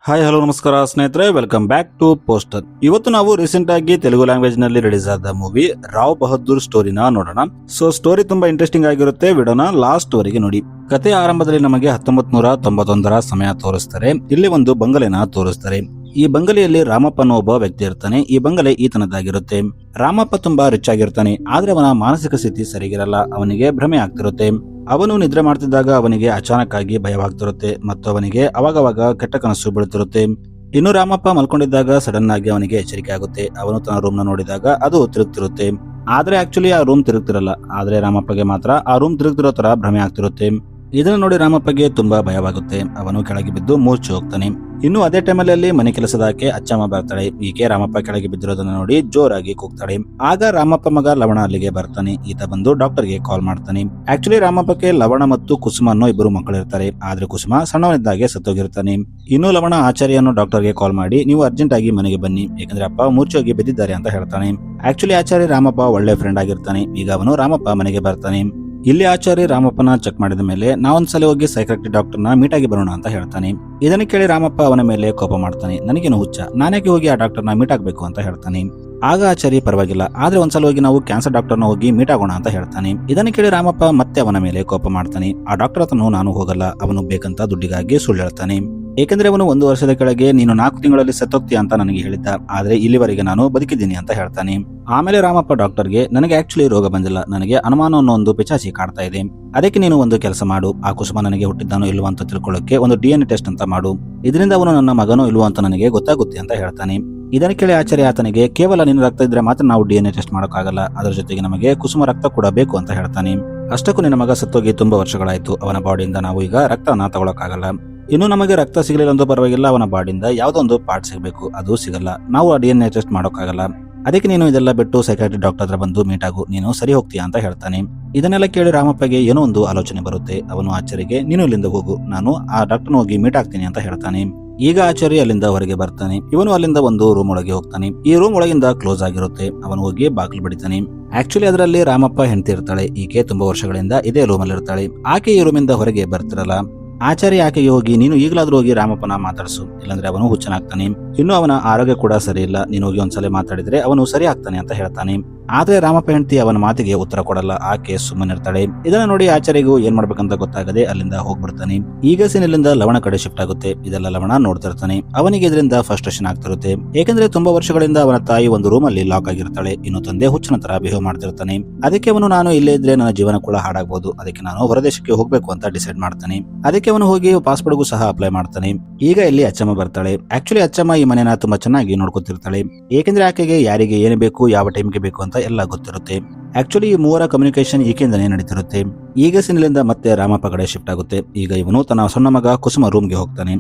Hi hello ನಮಸ್ಕಾರ ಸ್ನೇಹಿತರೆ, welcome back to poster. ಇವತ್ತು ನಾವು ರೀಸೆಂಟ್ ಆಗಿ ತೆಲುಗು ಲ್ಯಾಂಗ್ವೇಜ್ ನಲ್ಲಿ ರಿಲೀಸ್ ಆದ ಮೂವಿ ರಾವ್ ಬಹದ್ದೂರ್ ಸ್ಟೋರಿನ ನೋಡೋಣ. ಸ್ಟೋರಿ ತುಂಬಾ ಇಂಟ್ರೆಸ್ಟಿಂಗ್ ಆಗಿರುತ್ತೆ. ವಿಡಿಯೋನ ಲಾಸ್ಟ್ ವರೆಗೆ ನೋಡಿ. ಕಥೆಯ ಆರಂಭದಲ್ಲಿ ನಮಗೆ 1991ರ ಸಮಯ ತೋರಿಸ್ತಾರೆ. ಇಲ್ಲಿ ಒಂದು ಬಂಗಲೆನ ತೋರಿಸ್ತಾರೆ. ಈ ಬಂಗಲೆಯಲ್ಲಿ ರಾಮಪ್ಪ ಅನ್ನೋ ಒಬ್ಬ ವ್ಯಕ್ತಿ ಇರ್ತಾನೆ. ಈ ಬಂಗಲೆ ಈತನದ್ದಾಗಿರುತ್ತೆ. ರಾಮಪ್ಪ ತುಂಬಾ ರಿಚ್ ಆಗಿರ್ತಾನೆ, ಆದ್ರೆ ಅವನ ಮಾನಸಿಕ ಸ್ಥಿತಿ ಸರಿಗಿರಲ್ಲ. ಅವನಿಗೆ ಭ್ರಮೆ ಆಗ್ತಿರುತ್ತೆ. ಅವನು ನಿದ್ರೆ ಮಾಡ್ತಿದ್ದಾಗ ಅವನಿಗೆ ಅಚಾನಕ್ ಆಗಿ ಭಯವಾಗ್ತಿರುತ್ತೆ ಮತ್ತು ಅವನಿಗೆ ಅವಾಗವಾಗ ಕೆಟ್ಟ ಕನಸು ಬೀಳ್ತಿರುತ್ತೆ. ಇನ್ನು ರಾಮಪ್ಪ ಮಲ್ಕೊಂಡಿದ್ದಾಗ ಸಡನ್ ಆಗಿ ಅವನಿಗೆ ಎಚ್ಚರಿಕೆ ಆಗುತ್ತೆ. ಅವನು ತನ್ನ ರೂಮ್ ನ ನೋಡಿದಾಗ ಅದು ತಿರುಗ್ತಿರುತ್ತೆ. ಆದ್ರೆ ಆಕ್ಚುಲಿ ಆ ರೂಮ್ ತಿರುಗ್ತಿರಲ್ಲ. ಆದ್ರೆ ರಾಮಪ್ಪಗೆ ಮಾತ್ರ ಆ ರೂಮ್ ತಿರುಗ್ತಿರೋ ತರ ಭ್ರಮೆ ಆಗ್ತಿರುತ್ತೆ. ಇದನ್ನು ನೋಡಿ ರಾಮಪ್ಪಗೆ ತುಂಬಾ ಭಯವಾಗುತ್ತೆ. ಅವನು ಕೆಳಗೆ ಬಿದ್ದು ಮೂರ್ಛೆ ಹೋಗ್ತಾನೆ. ಇನ್ನು ಅದೇ ಟೈಮಲ್ಲಿ ಮನೆ ಕೆಲಸದಾಕೆ ಅಚ್ಚಮ್ಮ ಬರ್ತಾಳೆ. ಈಕೆ ರಾಮಪ್ಪ ಕೆಳಗೆ ಬಿದ್ದಿರೋದನ್ನ ನೋಡಿ ಜೋರಾಗಿ ಕೂಗ್ತಾಳೆ. ಆಗ ರಾಮಪ್ಪ ಮಗ ಲವಣ ಅಲ್ಲಿಗೆ ಬರ್ತಾನೆ. ಈತ ಬಂದು ಡಾಕ್ಟರ್ಗೆ ಕಾಲ್ ಮಾಡ್ತಾನೆ. ಆಕ್ಚುಲಿ ರಾಮಪ್ಪಕ್ಕೆ ಲವಣ ಮತ್ತು ಕುಸುಮ ಅನ್ನೋ ಇಬ್ಬರು ಮಕ್ಕಳಿರ್ತಾರೆ. ಆದ್ರೆ ಕುಸುಮ ಸಣ್ಣವನಿದ್ದಾಗೆ ಸತ್ತೋಗಿರ್ತಾನೆ. ಇನ್ನು ಲವಣ ಆಚಾರ್ಯನು ಡಾಕ್ಟರ್ಗೆ ಕಾಲ್ ಮಾಡಿ, ನೀವು ಅರ್ಜೆಂಟ್ ಆಗಿ ಮನೆಗೆ ಬನ್ನಿ, ಯಾಕಂದ್ರೆ ಅಪ್ಪ ಮೂರ್ಛೆ ಹೋಗಿ ಬಿದ್ದಿದ್ದಾರೆ ಅಂತ ಹೇಳ್ತಾನೆ. ಆಕ್ಚುಲಿ ಆಚಾರ್ಯ ರಾಮಪ್ಪ ಒಳ್ಳೆ ಫ್ರೆಂಡ್ ಆಗಿರ್ತಾನೆ. ಈಗ ಅವನು ರಾಮಪ್ಪ ಮನೆಗೆ ಬರ್ತಾನೆ. ಇಲ್ಲಿ ಆಚಾರ್ಯ ರಾಮಪ್ಪನ ಚೆಕ್ ಮಾಡಿದ ಮೇಲೆ ನಾವೊಂದ್ಸಲ ಹೋಗಿ ಸೈಕ್ಯಾಟ್ರಿಕ್ ಡಾಕ್ಟರ್ನ ಮೀಟ್ ಆಗಿ ಬರೋಣ ಅಂತ ಹೇಳ್ತಾನೆ. ಇದನ್ನ ಕೇಳಿ ರಾಮಪ್ಪ ಅವನ ಮೇಲೆ ಕೋಪ ಮಾಡ್ತಾನೆ. ನನಗೇನು ಹುಚ್ಚ, ನಾನೇಕೆ ಹೋಗಿ ಆ ಡಾಕ್ಟರ್ನ ಮೀಟ್ ಆಗ್ಬೇಕು ಅಂತ ಹೇಳ್ತಾನೆ. ಆಗ ಆಚಾರ್ಯ ಪರವಾಗಿಲ್ಲ, ಆದ್ರೆ ಒಂದ್ಸಲ ಹೋಗಿ ನಾವು ಕ್ಯಾನ್ಸರ್ ಡಾಕ್ಟರ್ನ ಹೋಗಿ ಮೀಟ್ ಆಗೋಣ ಅಂತ ಹೇಳ್ತಾನೆ. ಇದನ್ನ ಕೇಳಿ ರಾಮಪ್ಪ ಮತ್ತೆ ಅವನ ಮೇಲೆ ಕೋಪ ಮಾಡ್ತಾನೆ. ಆ ಡಾಕ್ಟರ್ ಹತ್ರನು ನಾನು ಹೋಗಲ್ಲ, ಅವನು ಬೇಕಂತ ದುಡ್ಡಿಗಾಗಿ ಸುಳ್ಳು ಹೇಳ್ತಾನೆ. ಏಕೆಂದ್ರೆ ಅವನು 1 ವರ್ಷದ ಕೆಳಗೆ ನೀನು 4 ತಿಂಗಳಲ್ಲಿ ಸತ್ತೋಗ್ತೀಯ ಅಂತ ನನಗೆ ಹೇಳಿದ್ದ, ಆದ್ರೆ ಇಲ್ಲಿವರೆಗೆ ನಾನು ಬದುಕಿದ್ದೀನಿ ಅಂತ ಹೇಳ್ತಾನೆ. ಆಮೇಲೆ ರಾಮಪ್ಪ ಡಾಕ್ಟರ್ಗೆ, ನನಗೆ ಆಕ್ಚುಲಿ ರೋಗ ಬಂದಿಲ್ಲ, ನನಗೆ ಅನುಮಾನ ಅನ್ನೋ ಒಂದು ಪಿಚಾಚಿ ಕಾಡ್ತಾ ಇದೆ. ಅದಕ್ಕೆ ನೀನು ಒಂದು ಕೆಲಸ ಮಾಡು, ಆ ಕುಸುಮ ನನಗೆ ಹುಟ್ಟಿದ್ದಾನೋ ಇಲ್ವೋ ಅಂತ ತಿಳ್ಕೊಳ್ಳೋಕೆ ಒಂದು DNA ಟೆಸ್ಟ್ ಅಂತ ಮಾಡು. ಇದರಿಂದ ಅವನು ನನ್ನ ಮಗನೋ ಇಲ್ವೋ ಅಂತ ನನಗೆ ಗೊತ್ತಾಗುತ್ತೆ ಅಂತ ಹೇಳ್ತಾನೆ. ಇದನ್ನ ಕೇಳಿ ಆಚಾರ್ಯ ಆತನಿಗೆ, ಕೇವಲ ನಿನ್ನ ರಕ್ತ ಇದ್ರೆ ಮಾತ್ರ ನಾವು DNA ಟೆಸ್ಟ್ ಮಾಡೋಕ್ಕಾಗಲ್ಲ, ಅದರ ಜೊತೆಗೆ ನಮಗೆ ಕುಸುಮ ರಕ್ತ ಕೂಡ ಬೇಕು ಅಂತ ಹೇಳ್ತಾನೆ. ಅಷ್ಟಕ್ಕೂ ನಿನ್ನ ಮಗ ಸತ್ತೋಗಿ ತುಂಬಾ ವರ್ಷಗಳಾಯ್ತು, ಅವನ ಬಾಡಿಯಿಂದ ನಾವು ಈಗ ರಕ್ತನ ತಗೊಳಕ್ಕಾಗಲ್ಲ. ಇನ್ನು ನಮಗೆ ರಕ್ತ ಸಿಗಲಿಲ್ಲ ಅಂದ್ರೂ ಪರವಾಗಿಲ್ಲ, ಅವನ ಬಾಡಿಯಿಂದ ಯಾವುದೋ ಒಂದು ಪಾರ್ಟ್ ಸಿಗಬೇಕು, ಅದು ಸಿಗಲ್ಲ, ನಾವು ಆ DNA ಟೆಸ್ಟ್ ಮಾಡೋಕ್ಕಾಗಲ್ಲ. ಅದಕ್ಕೆ ನೀನು ಇದೆಲ್ಲ ಬಿಟ್ಟು ಸೈಕ್ಯಾಟ್ರಿಕ್ ಡಾಕ್ಟರ್ ಹತ್ರ ಬಂದು ಮೀಟ್ ಆಗು, ನೀನು ಸರಿ ಹೋಗ್ತೀಯಾ ಅಂತ ಹೇಳ್ತಾನೆ. ಇದನ್ನೆಲ್ಲ ಕೇಳಿ ರಾಮಪ್ಪಗೆ ಏನೋ ಒಂದು ಆಲೋಚನೆ ಬರುತ್ತೆ. ಅವನು ಆಚಾರ್ಯಗೆ, ನೀನು ಇಲ್ಲಿಂದ ಹೋಗು, ನಾನು ಆ ಡಾಕ್ಟರ್ನ ಹೋಗಿ ಮೀಟ್ ಆಗ್ತೀನಿ ಅಂತ ಹೇಳ್ತಾನೆ. ಈಗ ಆಚಾರ್ಯ ಅಲ್ಲಿಂದ ಹೊರಗೆ ಬರ್ತಾನೆ. ಇವನು ಅಲ್ಲಿಂದ ಒಂದು ರೂಮ್ ಒಳಗೆ ಹೋಗ್ತಾನೆ. ಈ ರೂಮ್ ಒಳಗಿಂದ ಕ್ಲೋಸ್ ಆಗಿರುತ್ತೆ. ಅವನು ಹೋಗಿ ಬಾಗಿಲು ಬಡಿತಾನೆ. ಆಕ್ಚುಲಿ ಅದರಲ್ಲಿ ರಾಮಪ್ಪ ಹೆಂಡತಿ ಇರ್ತಾಳೆ. ಈಕೆ ತುಂಬಾ ವರ್ಷಗಳಿಂದ ಇದೇ ರೂಮ್ ಅಲ್ಲಿ ಇರ್ತಾಳೆ. ಆಕೆ ಈ ರೂಮಿಂದ ಹೊರಗೆ ಬರ್ತಿರಲ್ಲ. ಆಚಾರ್ಯ ಆಕೆಗೆ ಹೋಗಿ, ನೀನು ಈಗಲಾದ್ರೂ ಹೋಗಿ ರಾಮಪ್ಪನ ಮಾತಾಡಿಸು, ಇಲ್ಲಾಂದ್ರೆ ಅವನು ಹುಚ್ಚನಾಗ್ತಾನೆ. ಇನ್ನು ಅವನ ಆರೋಗ್ಯ ಕೂಡ ಸರಿ ಇಲ್ಲ, ನೀನು ಹೋಗಿ ಒಂದ್ಸಲ ಮಾತಾಡಿದ್ರೆ ಅವನು ಸರಿ ಆಗ್ತಾನೆ ಅಂತ ಹೇಳ್ತಾನೆ. ಆದ್ರೆ ರಾಮಪ್ಪ ಹೆಂಡತಿ ಅವನ ಮಾತಿಗೆ ಉತ್ತರ ಕೊಡಲ್ಲ. ಆಕೆ ಸುಮ್ಮನಿರ್ತಾಳೆ. ಇದನ್ನ ನೋಡಿ ಆಚಾರ್ಯಗೂ ಏನ್ ಮಾಡ್ಬೇಕಂತ ಗೊತ್ತಾಗದೆ ಅಲ್ಲಿಂದ ಹೋಗ್ಬಿಡ್ತಾನೆ. ಈಗ ಇಲ್ಲಿಂದ ಲವಣ ಕಡೆ ಶಿಫ್ಟ್ ಆಗುತ್ತೆ. ಇದೆಲ್ಲ ಲವಣ ನೋಡ್ತಿರ್ತಾನೆ. ಅವನಿಗೆ ಇದರಿಂದ ಫ್ರಸ್ಟ್ರೇಷನ್ ಆಗ್ತಿರುತ್ತೆ. ಏಕೆಂದ್ರೆ ತುಂಬಾ ವರ್ಷಗಳಿಂದ ಅವನ ತಾಯಿ ಒಂದು ರೂಮ್ ಅಲ್ಲಿ ಲಾಕ್ ಆಗಿರ್ತಾಳೆ. ಇನ್ನು ತಂದೆ ಹುಚ್ಚನ ತರ ಬಿಹೇವ್ ಮಾಡ್ತಿರ್ತಾನೆ. ಅದಕ್ಕೆ ಅವನು, ನಾನು ಇಲ್ಲೇ ಇದ್ರೆ ನನ್ನ ಜೀವನ ಕೂಡ ಹಾಳಾಗಬಹುದು, ಅದಕ್ಕೆ ನಾನು ಹೊರದೇಶಕ್ಕೆ ಹೋಗ್ಬೇಕು ಅಂತ ಡಿಸೈಡ್ ಮಾಡ್ತಾನೆ. ಅದಕ್ಕೆ ಅವನು ಹೋಗಿ ಪಾಸ್ಪೋರ್ಟ್ಗೂ ಸಹ ಅಪ್ಲೈ ಮಾಡ್ತಾನೆ. ಈಗ ಇಲ್ಲಿ ಅಚ್ಚಮ್ಮ ಬರ್ತಾಳೆ. ಆಕ್ಚುಲಿ ಅಚ್ಚಮ್ಮ ಈ ಮನೆನ ತುಂಬಾ ಚೆನ್ನಾಗಿ ನೋಡ್ಕೊತಿರ್ತಾಳೆ. ಏಕೆಂದ್ರೆ ಆಕೆಗೆ ಯಾರಿಗೆ ಏನು ಬೇಕು, ಯಾವ ಟೈಮ್ಗೆ ಬೇಕು ಅಂತ ಎಲ್ಲ ಗೊತ್ತಿರುತ್ತೆ. ಆಕ್ಚುಲಿ ಈ ಮೂವರ ಕಮ್ಯುನಿಕೇಶನ್ ಈಕೆಯಿಂದನೇ ನಡೀತಿರುತ್ತೆ. ಈಗ ಸಿನಿಲಿಂದ ಮತ್ತೆ ರಾಮಪ್ಪ ಕಡೆ ಶಿಫ್ಟ್ ಆಗುತ್ತೆ. ಈಗ ಇವನು ತನ್ನ ಸಣ್ಣ ಮಗ ಕುಸುಮ ರೂಮ್ಗೆ ಹೋಗ್ತಾನೆ.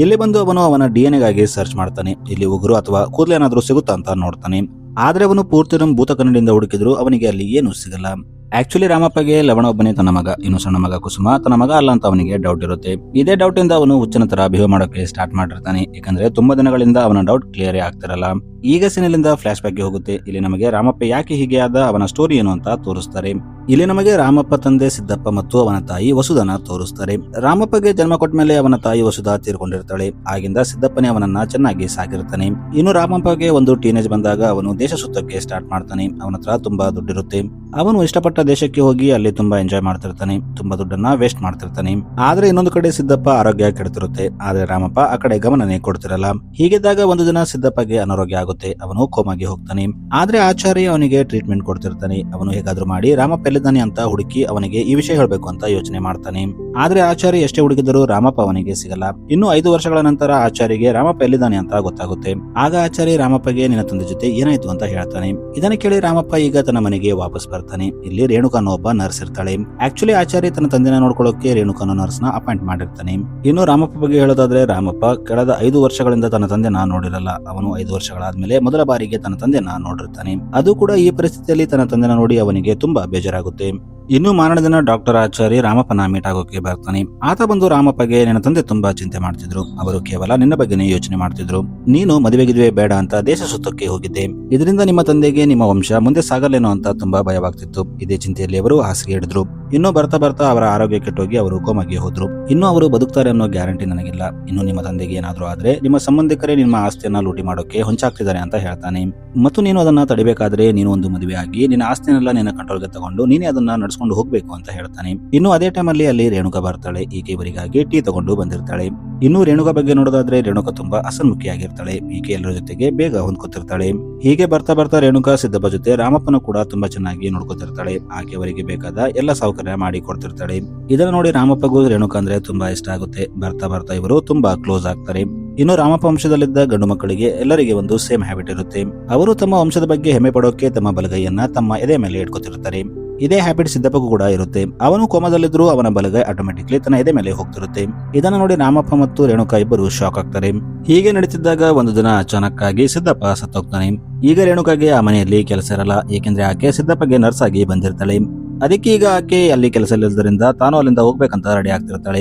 ಇಲ್ಲಿ ಬಂದು ಅವನು ಅವನ DNA ಗಾಗಿ ಸರ್ಚ್ ಮಾಡ್ತಾನೆ. ಇಲ್ಲಿ ಉಗುರು ಅಥವಾ ಕೂದಲೇನಾದ್ರೂ ಸಿಗುತ್ತಾ ಅಂತ ನೋಡ್ತಾನೆ. ಆದ್ರೆ ಅವನು ಪೂರ್ತಿ ರೂಮ್ ಭೂತ ಕನ್ನಡಿಯಿಂದ ಹುಡುಕಿದ್ರು ಅವನಿಗೆ ಅಲ್ಲಿ ಏನು ಸಿಗಲ್ಲ. ಆಕ್ಚುಲಿ ರಾಮಪ್ಪಗೆ ಲವಣ ಒಬ್ಬನೇ ತನ್ನ ಮಗ, ಇನ್ನು ಸಣ್ಣ ಮಗ ಕುಸುಮ ತನ್ನ ಮಗ ಅಲ್ಲ ಅಂತ ಅವನಿಗೆ ಡೌಟ್ ಇರುತ್ತೆ. ಇದೇ ಡೌಟ್ ಇಂದ ಅವನು ಹುಚ್ಚನ ತರ ಬಿಹೇವ್ ಮಾಡೋಕೆ ಸ್ಟಾರ್ಟ್ ಮಾಡಿರ್ತಾನೆ. ಯಾಕಂದ್ರೆ ತುಂಬಾ ದಿನಗಳಿಂದ ಅವನ ಡೌಟ್ ಕ್ಲಿಯರ್ ಆಗ್ತಿರಲ್ಲ. ಈಗ ಸಿನಿಲಿಂದ ಫ್ಲಾಶ್ ಬ್ಯಾಕ್ ಗೆ ಹೋಗುತ್ತೆ. ಇಲ್ಲಿ ನಮಗೆ ರಾಮಪ್ಪ ಯಾಕೆ ಹೀಗೆ ಆದ, ಅವನ ಸ್ಟೋರಿ ಏನು ಅಂತ ತೋರಿಸ್ತಾರೆ. ಇಲ್ಲಿ ನಮಗೆ ರಾಮಪ್ಪ ತಂದೆ ಸಿದ್ದಪ್ಪ ಮತ್ತು ಅವನ ತಾಯಿ ವಸುಧನ ತೋರಿಸ್ತಾರೆ. ರಾಮಪ್ಪಗೆ ಜನ್ಮ ಕೊಟ್ಟ ಮೇಲೆ ಅವನ ತಾಯಿ ವಸುಧಾ ತೀರ್ಕೊಂಡಿರ್ತಾಳೆ. ಆಗಿಂದ ಸಿದ್ದಪ್ಪನೇ ಅವನನ್ನ ಚೆನ್ನಾಗಿ ಸಾಕಿರ್ತಾನೆ. ಇನ್ನು ರಾಮಪ್ಪಗೆ ಒಂದು ಟೀನೇಜ್ ಬಂದಾಗ ಅವನು ದೇಶ ಸುತ್ತಕ್ಕೆ ಸ್ಟಾರ್ಟ್ ಮಾಡ್ತಾನೆ. ಅವನ ಹತ್ರ ತುಂಬಾ ದುಡ್ಡಿರುತ್ತೆ. ಅವನು ಇಷ್ಟಪಟ್ಟ ದೇಶಕ್ಕೆ ಹೋಗಿ ಅಲ್ಲಿ ತುಂಬಾ ಎಂಜಾಯ್ ಮಾಡ್ತಿರ್ತಾನೆ. ತುಂಬಾ ದುಡ್ಡನ್ನ ವೇಸ್ಟ್ ಮಾಡ್ತಿರ್ತಾನೆ. ಆದ್ರೆ ಇನ್ನೊಂದು ಕಡೆ ಸಿದ್ದಪ್ಪ ಆರೋಗ್ಯ ಕೆಡ್ತಿರುತ್ತೆ. ಆದ್ರೆ ರಾಮಪ್ಪ ಆ ಕಡೆ ಗಮನನೇ ಕೊಡ್ತಿರಲ್ಲ. ಹೀಗಿದ್ದಾಗ ಒಂದು ದಿನ ಸಿದ್ದಪ್ಪಗೆ ಅನಾರೋಗ್ಯ ಆಗುತ್ತೆ. ಅವನು ಕೋಮಾಗಿ ಹೋಗ್ತಾನೆ. ಆದ್ರೆ ಆಚಾರ್ಯ ಅವನಿಗೆ ಟ್ರೀಟ್ಮೆಂಟ್ ಕೊಡ್ತಿರ್ತಾನೆ. ಅವನು ಹೇಗಾದ್ರೂ ಮಾಡಿ ರಾಮಪ್ಪ ಎಲ್ಲಿದ್ದಾನೆ ಅಂತ ಹುಡುಕಿ ಅವನಿಗೆ ಈ ವಿಷಯ ಹೇಳ್ಬೇಕು ಅಂತ ಯೋಚನೆ ಮಾಡ್ತಾನೆ. ಆದ್ರೆ ಆಚಾರ್ಯ ಎಷ್ಟೇ ಹುಡುಕಿದರೂ ರಾಮಪ್ಪ ಅವನಿಗೆ ಸಿಗಲ್ಲ. ಇನ್ನು 5 ವರ್ಷಗಳ ನಂತರ ಆಚಾರ್ಯಗೆ ರಾಮಪ್ಪ ಎಲ್ಲಿದ್ದಾನೆ ಅಂತ ಗೊತ್ತಾಗುತ್ತೆ. ಆಗ ಆಚಾರ್ಯ ರಾಮಪ್ಪಗೆ ನಿನ್ನ ತಂದೆ ಜೊತೆ ಏನಾಯ್ತು ಅಂತ ಹೇಳ್ತಾನೆ. ಇದನ್ನ ಕೇಳಿ ರಾಮಪ್ಪ ಈಗ ತನ್ನ ಮನೆಗೆ ವಾಪಸ್ ಬರ್ತಾನೆ. ಇಲ್ಲಿ ರೇಣುಕಾ ಅನ್ನೋ ಒಬ್ಬ ನರ್ಸ್ ಇರ್ತಾಳೆ. ಆಕ್ಚುಲಿ ಆಚಾರ್ಯ ತನ್ನ ತಂದೆನ ನೋಡ್ಕೊಳ್ಳೋಕೆ ರೇಣುಕಾ ಅನ್ನೋ ನರ್ಸ್ ನ ಅಪಾಯಿಂಟ್ ಮಾಡಿರ್ತಾನೆ. ಇನ್ನು ರಾಮಪ್ಪ ಬಗ್ಗೆ ಹೇಳೋದಾದ್ರೆ, ರಾಮಪ್ಪ ಕಳೆದ 5 ವರ್ಷಗಳಿಂದ ತನ್ನ ತಂದೆನ ನೋಡಿರಲ್ಲ. ಅವನು 5 ವರ್ಷಗಳಾದ್ಮೇಲೆ ಮೊದಲ ಬಾರಿಗೆ ತನ್ನ ತಂದೆನ ನೋಡಿರ್ತಾನೆ. ಅದು ಕೂಡ ಈ ಪರಿಸ್ಥಿತಿಯಲ್ಲಿ ತನ್ನ ತಂದೆನ ನೋಡಿ ಅವನಿಗೆ ತುಂಬಾ ಬೇಜಾರಾಗುತ್ತೆ. ಇನ್ನು ಮಾರನೇ ದಿನ ಡಾಕ್ಟರ್ ಆಚಾರಿ ರಾಮಪ್ಪನ ಮೀಟ್ ಆಗೋಕೆ ಬರ್ತಾನೆ. ಆತ ಬಂದು ರಾಮಪ್ಪಗೆ ನಿನ್ನ ತಂದೆ ತುಂಬಾ ಚಿಂತೆ ಮಾಡ್ತಿದ್ರು, ಅವರು ಕೇವಲ ನಿನ್ನ ಬಗ್ಗೆನೇ ಯೋಚನೆ ಮಾಡ್ತಿದ್ರು. ನೀನು ಮದುವೆಗಿದುವೆ ಬೇಡ ಅಂತ ದೇಶ ಸುತ್ತಕ್ಕೆ ಹೋಗಿದ್ದೆ, ಇದರಿಂದ ನಿಮ್ಮ ತಂದೆಗೆ ನಿಮ್ಮ ವಂಶ ಮುಂದೆ ಸಾಗಲೇನೋ ಅಂತ ತುಂಬಾ ಭಯವಾಗ್ತಿತ್ತು. ಇದೇ ಚಿಂತೆಯಲ್ಲಿ ಅವರು ಹಾಸಿಗೆ ಹಿಡಿದ್ರು. ಇನ್ನು ಬರ್ತಾ ಬರ್ತಾ ಅವರ ಆರೋಗ್ಯ ಕೆಟ್ಟೋಗಿ ಅವರು ಕೋಮಾಗೆ ಹೋದ್ರು. ಇನ್ನು ಅವರು ಬದುಕ್ತಾರೆ ಅನ್ನೋ ಗ್ಯಾರಂಟಿ ನನಗಿಲ್ಲ. ಇನ್ನು ನಿಮ್ಮ ತಂದೆಗೆ ಏನಾದ್ರೂ ಆದ್ರೆ ನಿಮ್ಮ ಸಂಬಂಧಿಕರೇ ನಿಮ್ಮ ಆಸ್ತಿಯನ್ನ ಲೂಟಿ ಮಾಡೋಕೆ ಹೊಂಚಾಗ್ತಿದ್ದಾರೆ ಅಂತ ಹೇಳ್ತಾನೆ. ಮತ್ತು ನೀನು ಅದನ್ನ ತಡಿಬೇಕಾದ್ರೆ ನೀನು ಒಂದು ಮದುವೆ ಆಗಿ ನಿನ್ನ ಆಸ್ತಿಯನ್ನೆಲ್ಲ ನಿನ್ನ ಕಂಟ್ರೋಲ್ಗೆ ತಗೊಂಡು ನೀನೇ ಅದನ್ನ ನಡೆಸ್ಕೊಂಡು ಹೋಗ್ಬೇಕು ಅಂತ ಹೇಳ್ತಾನೆ. ಇನ್ನು ಅದೇ ಟೈಮಲ್ಲಿ ಅಲ್ಲಿ ರೇಣುಕಾ ಬರ್ತಾಳೆ. ಈಕೆ ಇವರಿಗಾಗಿ ಟೀ ತಗೊಂಡು ಬಂದಿರ್ತಾಳೆ. ಇನ್ನು ರೇಣುಕಾ ಬಗ್ಗೆ ನೋಡೋದಾದ್ರೆ ರೇಣುಕಾ ತುಂಬಾ ಹಸನ್ಮುಖಿಯಾಗಿರ್ತಾಳೆ. ಈಕೆ ಎಲ್ಲರ ಜೊತೆಗೆ ಬೇಗ ಹೊಂದ್ಕೊತಿರ್ತಾಳೆ. ಹೀಗೆ ಬರ್ತಾ ಬರ್ತಾ ರೇಣುಕಾ ಸಿದ್ದಪ್ಪ ಜೊತೆ ರಾಮಪ್ಪನ ಕೂಡ ತುಂಬಾ ಚೆನ್ನಾಗಿ ನೋಡ್ಕೊತಿರ್ತಾಳೆ. ಆಕೆ ಅವರಿಗೆ ಬೇಕಾದ ಎಲ್ಲ ಸೌಕರ್ಯ ಮಾಡಿ ಕೊಡ್ತಿರ್ತಾಳೆ. ಇದನ್ನ ನೋಡಿ ರಾಮಪ್ಪಗೂ ರೇಣುಕಾ ಅಂದ್ರೆ ತುಂಬಾ ಇಷ್ಟ ಆಗುತ್ತೆ. ಬರ್ತಾ ಬರ್ತಾ ಇವರು ತುಂಬಾ ಕ್ಲೋಸ್ ಆಗ್ತಾರೆ. ಇನ್ನು ರಾಮಪ್ಪ ವಂಶದಲ್ಲಿದ್ದ ಗಂಡು ಮಕ್ಕಳಿಗೆ ಎಲ್ಲರಿಗೆ ಒಂದು ಸೇಮ್ ಹ್ಯಾಬಿಟ್ ಇರುತ್ತೆ. ಅವರು ತಮ್ಮ ವಂಶದ ಬಗ್ಗೆ ಹೆಮ್ಮೆ ಪಡೋಕೆ ತಮ್ಮ ಬಲಗೈಯನ್ನ ತಮ್ಮ ಎದೆ ಮೇಲೆ ಇಟ್ಕೊತಿರ್ತಾರೆ. ಇದೇ ಹ್ಯಾಬಿಟ್ ಸಿದ್ದಪ್ಪಗೂ ಕೂಡ ಇರುತ್ತೆ. ಅವನು ಕೋಮದಲ್ಲಿದ್ರು ಅವನ ಬಲಗೈ ಆಟೋಮೆಟಿಕ್ಲಿ ತನ್ನ ಎದೆ ಮೇಲೆ ಹೋಗ್ತಿರುತ್ತೆ. ಇದನ್ನ ನೋಡಿ ರಾಮಪ್ಪ ಮತ್ತು ರೇಣುಕಾ ಇಬ್ಬರು ಶಾಕ್ ಆಗ್ತಾರೆ. ಹೀಗೆ ನಡೀತಿದ್ದಾಗ ಒಂದು ದಿನ ಅಚಾನಕ್ ಆಗಿ ಸಿದ್ದಪ್ಪ ಸತ್ತೋಗ್ತಾನೆ. ಈಗ ರೇಣುಕಾಗೆ ಆ ಮನೆಯಲ್ಲಿ ಕೆಲಸ ಇರಲ್ಲ, ಏಕೆಂದ್ರೆ ಆಕೆ ಸಿದ್ದಪ್ಪಗೆ ನರ್ಸ್ ಆಗಿ ಬಂದಿರ್ತಾಳೆ. ಅದಕ್ಕೆ ಈಗ ಆಕೆ ಅಲ್ಲಿ ಕೆಲಸ ಇಲ್ಲದ್ರಿಂದ ತಾನು ಅಲ್ಲಿಂದ ಹೋಗ್ಬೇಕಂತ ರೆಡಿ ಆಗ್ತಿರ್ತಾಳೆ.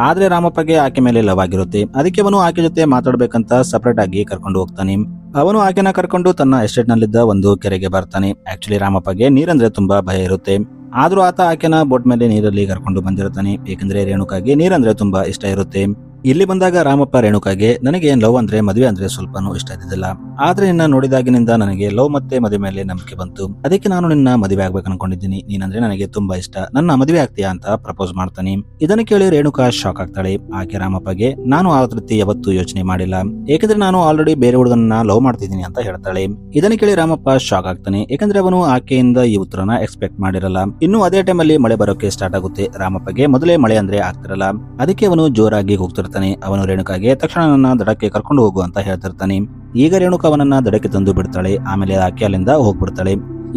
ಆದ್ರೆ ರಾಮಪ್ಪಗೆ ಆಕೆ ಮೇಲೆ ಲವ್ ಆಗಿರುತ್ತೆ. ಅದಕ್ಕೆ ಅವನು ಆಕೆ ಜೊತೆ ಮಾತಾಡ್ಬೇಕಂತ ಸಪರೇಟ್ ಆಗಿ ಕರ್ಕೊಂಡು ಹೋಗ್ತಾನೆ. ಅವನು ಆಕೆನ ಕರ್ಕೊಂಡು ತನ್ನ ಎಸ್ಟೇಟ್ ನಲ್ಲಿದ್ದ ಒಂದು ಕೆರೆಗೆ ಬರ್ತಾನೆ. ಆಕ್ಚುಲಿ ರಾಮಪ್ಪಗೆ ನೀರಂದ್ರೆ ತುಂಬಾ ಭಯ ಇರುತ್ತೆ. ಆದ್ರೂ ಆತ ಆಕೆನ ಬೋಟ್ ಮೇಲೆ ನೀರಲ್ಲಿ ಕರ್ಕೊಂಡು ಬಂದಿರ್ತಾನೆ. ಏಕೆಂದ್ರೆ ರೇಣುಕಾಗೆ ನೀರಂದ್ರೆ ತುಂಬಾ ಇಷ್ಟ ಇರುತ್ತೆ. ಇಲ್ಲಿ ಬಂದಾಗ ರಾಮಪ್ಪ ರೇಣುಕಾಗೆ ನನಗೆ ಲವ್ ಅಂದ್ರೆ ಮದುವೆ ಅಂದ್ರೆ ಸ್ವಲ್ಪನೂ ಇಷ್ಟ ಇದ್ದಿದ್ದಿಲ್ಲ, ಆದ್ರೆ ನಿನ್ನ ನೋಡಿದಾಗಿನಿಂದ ನನಗೆ ಲವ್ ಮತ್ತೆ ಮದುವೆ ಮೇಲೆ ನಂಬಿಕೆ ಬಂತು. ಅದಕ್ಕೆ ನಾನು ನಿನ್ನ ಮದುವೆ ಆಗ್ಬೇಕು ಅನ್ಕೊಂಡಿದ್ದೀನಿ. ನೀನಂದ್ರೆ ನನಗೆ ತುಂಬಾ ಇಷ್ಟ, ನನ್ನ ಮದುವೆ ಆಗ್ತೀಯಾ ಅಂತ ಪ್ರಪೋಸ್ ಮಾಡ್ತಾನೆ. ಇದನ್ನ ಕೇಳಿ ರೇಣುಕಾ ಶಾಕ್ ಆಗ್ತಾಳೆ. ಆಕೆ ರಾಮಪ್ಪಗೆ ನಾನು ಆ ರೀತಿ ಯಾವತ್ತೂ ಯೋಚನೆ ಮಾಡಿಲ್ಲ, ಏಕೆಂದ್ರೆ ನಾನು ಆಲ್ರೆಡಿ ಬೇರೆ ಹುಡುಗನ್ನ ಲವ್ ಮಾಡ್ತಿದ್ದೀನಿ ಅಂತ ಹೇಳ್ತಾಳೆ. ಇದನ್ನ ಕೇಳಿ ರಾಮಪ್ಪ ಶಾಕ್ ಆಗ್ತಾನೆ, ಏಕೆಂದ್ರೆ ಅವನು ಆಕೆಯಿಂದ ಈ ಉತ್ತರನ ಎಕ್ಸ್ಪೆಕ್ಟ್ ಮಾಡಿರಲ್ಲ. ಇನ್ನು ಅದೇ ಟೈಮಲ್ಲಿ ಮಳೆ ಬರೋಕೆ ಸ್ಟಾರ್ಟ್ ಆಗುತ್ತೆ. ರಾಮಪ್ಪಗೆ ಮೊದಲೇ ಮಳೆ ಅಂದ್ರೆ ಆಗ್ತಿರಲ್ಲ. ಅದಕ್ಕೆ ಅವನು ಜೋರಾಗಿ ಹೋಗ್ತಿರ್ತಾನೆ. ಅವನು ರೇಣುಕಾಗೆ ತಕ್ಷಣ ನನ್ನ ದಡಕ್ಕೆ ಕರ್ಕೊಂಡು ಹೋಗು ಅಂತ ಹೇಳ್ತಿರ್ತಾನೆ. ಈಗ ರೇಣುಕಾ ಅವನನ್ನ ದಡಕ್ಕೆ ತಂದು ಬಿಡ್ತಾಳೆ. ಆಮೇಲೆ ಆಕೆ ಅಲ್ಲಿಂದ ಹೋಗ್ಬಿಡ್ತಾಳೆ.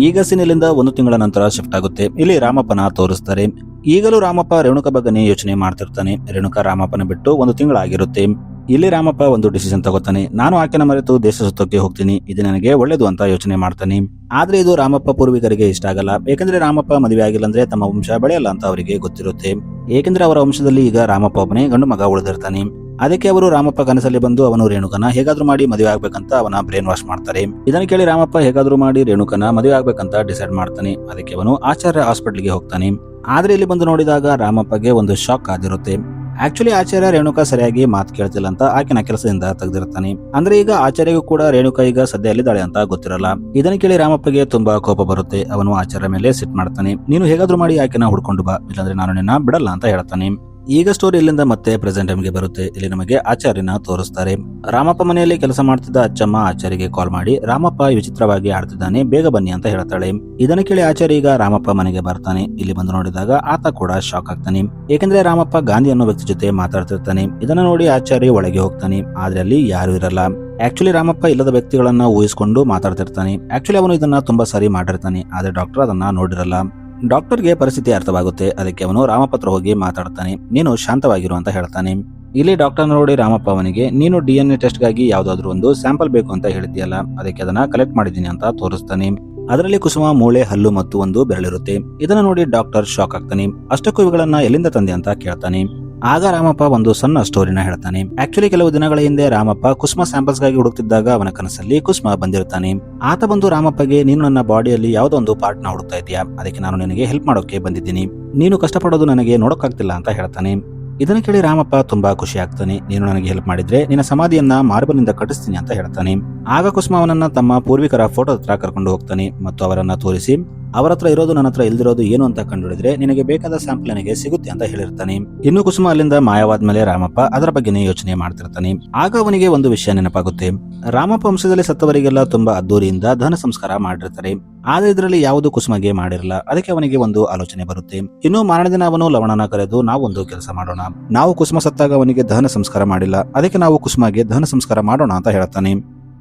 ಈಗ ಸೀನಿಲಿಂದ 1 ತಿಂಗಳ ನಂತರ ಶಿಫ್ಟ್ ಆಗುತ್ತೆ. ಇಲ್ಲಿ ರಾಮಪ್ಪನ ತೋರಿಸ್ತಾರೆ. ಈಗಲೂ ರಾಮಪ್ಪ ರೇಣುಕಾ ಬಗ್ಗೆನೇ ಯೋಚನೆ ಮಾಡ್ತಿರ್ತಾನೆ. ರೇಣುಕಾ ರಾಮಪ್ಪನ ಬಿಟ್ಟು 1 ತಿಂಗಳಾಗಿರುತ್ತೆ. ಇಲ್ಲಿ ರಾಮಪ್ಪ ಒಂದು ಡಿಸಿಷನ್ ತಗೋತಾನೆ. ನಾನು ಆಕೆನ ಮರೆತು ದೇಶ ಸುತ್ತಕ್ಕೆ ಹೋಗ್ತೀನಿ, ಇದು ನನಗೆ ಒಳ್ಳೇದು ಅಂತ ಯೋಚನೆ ಮಾಡ್ತಾನೆ. ಆದ್ರೆ ಇದು ರಾಮಪ್ಪ ಪೂರ್ವಿಕರಿಗೆ ಇಷ್ಟ ಆಗಲ್ಲ. ಏಕೆಂದ್ರೆ ರಾಮಪ್ಪ ಮದುವೆ ಆಗಿಲ್ಲ ಅಂದ್ರೆ ತಮ್ಮ ವಂಶ ಬೆಳೆಯಲ್ಲ ಅಂತ ಅವರಿಗೆ ಗೊತ್ತಿರುತ್ತೆ. ಏಕೆಂದ್ರೆ ಅವರ ವಂಶದಲ್ಲಿ ಈಗ ರಾಮಪ್ಪ ಒಬ್ಬನೇ ಗಂಡು ಮಗ ಉಳಿದಿರ್ತಾನೆ. ಅದಕ್ಕೆ ಅವರು ರಾಮಪ್ಪ ಕನಸಲ್ಲಿ ಬಂದು ಅವನು ರೇಣುಕನ ಹೇಗಾದ್ರೂ ಮಾಡಿ ಮದುವೆ ಆಗ್ಬೇಕಂತ ಅವನ ಬ್ರೇನ್ ವಾಶ್ ಮಾಡ್ತಾರೆ. ಇದನ್ನ ಕೇಳಿ ರಾಮಪ್ಪ ಹೇಗಾದ್ರೂ ಮಾಡಿ ರೇಣುಕನ ಮದುವೆ ಆಗ್ಬೇಕಂತ ಡಿಸೈಡ್ ಮಾಡ್ತಾನೆ. ಅದಕ್ಕೆ ಅವನು ಆಚಾರ್ಯ ಹಾಸ್ಪಿಟಲ್ಗೆ ಹೋಗ್ತಾನೆ. ಆದ್ರೆ ಇಲ್ಲಿ ಬಂದು ನೋಡಿದಾಗ ರಾಮಪ್ಪಗೆ ಒಂದು ಶಾಕ್ ಆಗಿರುತ್ತೆ. ಆಕ್ಚುಲಿ ಆಚಾರ್ಯ ರೇಣುಕಾ ಸರಿಯಾಗಿ ಮಾತು ಕೇಳ್ತಿಲ್ಲ ಅಂತ ಆಕೆನ ಕೆಲಸದಿಂದ ತೆಗೆದಿರ್ತಾನೆ. ಅಂದ್ರೆ ಈಗ ಆಚಾರ್ಯಗೂ ಕೂಡ ರೇಣುಕಾ ಈಗ ಸದ್ಯ ಎಲ್ಲಿದ್ದಾಳೆ ಅಂತ ಗೊತ್ತಿರಲ್ಲ. ಇದನ್ನ ಕೇಳಿ ರಾಮಪ್ಪಗೆ ತುಂಬಾ ಕೋಪ ಬರುತ್ತೆ. ಅವನು ಆಚಾರ್ಯ ಮೇಲೆ ಸಿಟ್ ಮಾಡ್ತಾನೆ. ನೀನು ಹೇಗಾದ್ರೂ ಮಾಡಿ ಆಕೆನ ಹುಡ್ಕೊಂಡು ಬಾ, ಇಲ್ಲಾಂದ್ರೆ ನಾನು ನಿನ್ನ ಬಿಡಲ್ಲ ಅಂತ ಹೇಳ್ತಾನೆ. ಈಗ ಸ್ಟೋರಿ ಇಲ್ಲಿಂದ ಮತ್ತೆ ಪ್ರೆಸೆಂಟ್ ಟೈಮ್ಗೆ ಬರುತ್ತೆ. ಇಲ್ಲಿ ನಮಗೆ ಆಚಾರ್ಯನ ತೋರಿಸ್ತಾರೆ. ರಾಮಪ್ಪ ಮನೆಯಲ್ಲಿ ಕೆಲಸ ಮಾಡ್ತಿದ್ದ ಅಚ್ಚಮ್ಮ ಆಚಾರ್ಯಗೆ ಕಾಲ್ ಮಾಡಿ ರಾಮಪ್ಪ ವಿಚಿತ್ರವಾಗಿ ಆಡ್ತಿದ್ದಾನೆ, ಬೇಗ ಬನ್ನಿ ಅಂತ ಹೇಳ್ತಾಳೆ. ಇದನ್ನ ಕೇಳಿ ಆಚಾರ್ಯ ಈಗ ರಾಮಪ್ಪ ಮನೆಗೆ ಬರ್ತಾನೆ. ಇಲ್ಲಿ ಬಂದು ನೋಡಿದಾಗ ಆತ ಕೂಡ ಶಾಕ್ ಆಗ್ತಾನೆ. ಏಕೆಂದ್ರೆ ರಾಮಪ್ಪ ಗಾಂಧಿ ಅನ್ನೋ ವ್ಯಕ್ತಿ ಜೊತೆ ಮಾತಾಡ್ತಿರ್ತಾನೆ. ಇದನ್ನ ನೋಡಿ ಆಚಾರ್ಯ ಒಳಗೆ ಹೋಗ್ತಾನೆ. ಆದ್ರೆ ಅಲ್ಲಿ ಯಾರು ಇರಲ್ಲ. ಆಕ್ಚುಲಿ ರಾಮಪ್ಪ ಇಲ್ಲದ ವ್ಯಕ್ತಿಗಳನ್ನ ಊಹಿಸಿಕೊಂಡು ಮಾತಾಡ್ತಿರ್ತಾನೆ. ಆಕ್ಚುಲಿ ಅವನು ಇದನ್ನ ತುಂಬಾ ಸರಿ ಮಾಡಿರ್ತಾನೆ. ಆದ್ರೆ ಡಾಕ್ಟರ್ ಅದನ್ನ ನೋಡಿರಲ್ಲ. ಡಾಕ್ಟರ್ಗೆ ಪರಿಸ್ಥಿತಿ ಅರ್ಥವಾಗುತ್ತೆ. ಅದಕ್ಕೆ ಅವನು ರಾಮಪ್ಪ ಹತ್ರ ಹೋಗಿ ಮಾತಾಡ್ತಾನೆ. ನೀನು ಶಾಂತವಾಗಿರು ಅಂತ ಹೇಳ್ತಾನೆ. ಇಲ್ಲಿ ಡಾಕ್ಟರ್ ನೋಡಿ ರಾಮಪ್ಪ ಅವನಿಗೆ ನೀನು DNA ಟೆಸ್ಟ್ ಗಾಗಿ ಯಾವ್ದಾದ್ರು ಒಂದು ಸ್ಯಾಂಪಲ್ ಬೇಕು ಅಂತ ಹೇಳಿದ್ಯಲ್ಲ, ಅದಕ್ಕೆ ಅದನ್ನ ಕಲೆಕ್ಟ್ ಮಾಡಿದೀನಿ ಅಂತ ತೋರಿಸ್ತಾನೆ. ಅದರಲ್ಲಿ ಕುಸುಮ, ಮೂಳೆ, ಹಲ್ಲು ಮತ್ತು ಒಂದು ಬೆರಳಿರುತ್ತೆ. ಇದನ್ನ ನೋಡಿ ಡಾಕ್ಟರ್ ಶಾಕ್ ಆಗ್ತಾನೆ. ಅಷ್ಟಕ್ಕೂ ಇವುಗಳನ್ನ ಎಲ್ಲಿಂದ ತಂದೆ ಅಂತ ಕೇಳ್ತಾನೆ. ಆಗ ರಾಮಪ್ಪ ಒಂದು ಸಣ್ಣ ಸ್ಟೋರಿನ ಹೇಳ್ತಾನೆ. ಆಕ್ಚುಲಿ ಕೆಲವು ದಿನಗಳ ಹಿಂದೆ ರಾಮಪ್ಪ ಕುಸುಮ ಸ್ಯಾಂಪಲ್ಸ್ ಗಾಗಿ ಹುಡುಕ್ತಿದ್ದಾಗ ಅವನ ಕನಸಲ್ಲಿ ಕುಸುಮ ಬಂದಿರ್ತಾನೆ. ಆತ ಬಂದು ರಾಮಪ್ಪಗೆ ನೀನು ನನ್ನ ಬಾಡಿಯಲ್ಲಿ ಯಾವುದೋ ಒಂದು ಪಾರ್ಟ್ ನ ಹುಡುಕ್ತಾ ಇದೀಯಾ, ಅದಕ್ಕೆ ನಾನು ನಿನಗೆ ಹೆಲ್ಪ್ ಮಾಡೋಕೆ ಬಂದಿದ್ದೀನಿ, ನೀನು ಕಷ್ಟಪಡೋದು ನನಗೆ ನೋಡೋಕ್ಕಾಗ್ತಿಲ್ಲ ಅಂತ ಹೇಳ್ತಾನೆ. ಇದನ್ನ ಕೇಳಿ ರಾಮಪ್ಪ ತುಂಬಾ ಖುಷಿ ಆಗ್ತಾನೆ. ನೀನು ನನಗೆ ಹೆಲ್ಪ್ ಮಾಡಿದ್ರೆ ನಿನ್ನ ಸಮಾಧಿಯನ್ನ ಮಾರ್ಬಲ್ ನಿಂದ ಕಟ್ಟಿಸ್ತೀನಿ ಅಂತ ಹೇಳ್ತಾನೆ. ಆಗ ಕುಸುಮ ಅವನನ್ನ ತಮ್ಮ ಪೂರ್ವಿಕರ ಫೋಟೋ ಹತ್ರ ಕರ್ಕೊಂಡು ಹೋಗ್ತಾನೆ ಮತ್ತು ಅವರನ್ನ ತೋರಿಸಿ ಅವರ ಹತ್ರ ಇರೋದು ನನ್ನ ಹತ್ರ ಇಲ್ದಿರೋದು ಏನು ಅಂತ ಕಂಡುಹಿಡಿದ್ರೆ ನಿನಗೆ ಬೇಕಾದ ಸ್ಯಾಂಪಲ್ ನನಗೆ ಸಿಗುತ್ತೆ ಅಂತ ಹೇಳಿರ್ತಾನೆ. ಇನ್ನು ಕುಸುಮ ಅಲ್ಲಿಂದ ಮಾಯವಾದ್ಮೇಲೆ ರಾಮಪ್ಪ ಅದರ ಬಗ್ಗೆನೇ ಯೋಚನೆ ಮಾಡ್ತಿರ್ತಾನೆ. ಆಗ ಅವನಿಗೆ ಒಂದು ವಿಷಯ ನೆನಪಾಗುತ್ತೆ. ರಾಮಪ್ಪ ವಂಶದಲ್ಲಿ ಸತ್ತವರಿಗೆಲ್ಲ ತುಂಬಾ ಅದ್ದೂರಿಯಿಂದ ದಹನ ಸಂಸ್ಕಾರ ಮಾಡಿರ್ತಾರೆ. ಆದ್ರೆ ಇದರಲ್ಲಿ ಯಾವುದು ಕುಸುಮಗೆ ಮಾಡಿರಲ್ಲ. ಅದಕ್ಕೆ ಅವನಿಗೆ ಒಂದು ಆಲೋಚನೆ ಬರುತ್ತೆ. ಇನ್ನು ಮಾರನೇ ದಿನ ಅವನು ಲವಣನ ಕರೆದು ನಾವೊಂದು ಕೆಲಸ ಮಾಡೋಣ, ನಾವು ಕುಸುಮ ಸತ್ತಾಗ ಅವನಿಗೆ ದಹನ ಸಂಸ್ಕಾರ ಮಾಡಿಲ್ಲ, ಅದಕ್ಕೆ ನಾವು ಕುಸುಮಗೆ ದಹನ ಸಂಸ್ಕಾರ ಮಾಡೋಣ ಅಂತ ಹೇಳ್ತಾನೆ.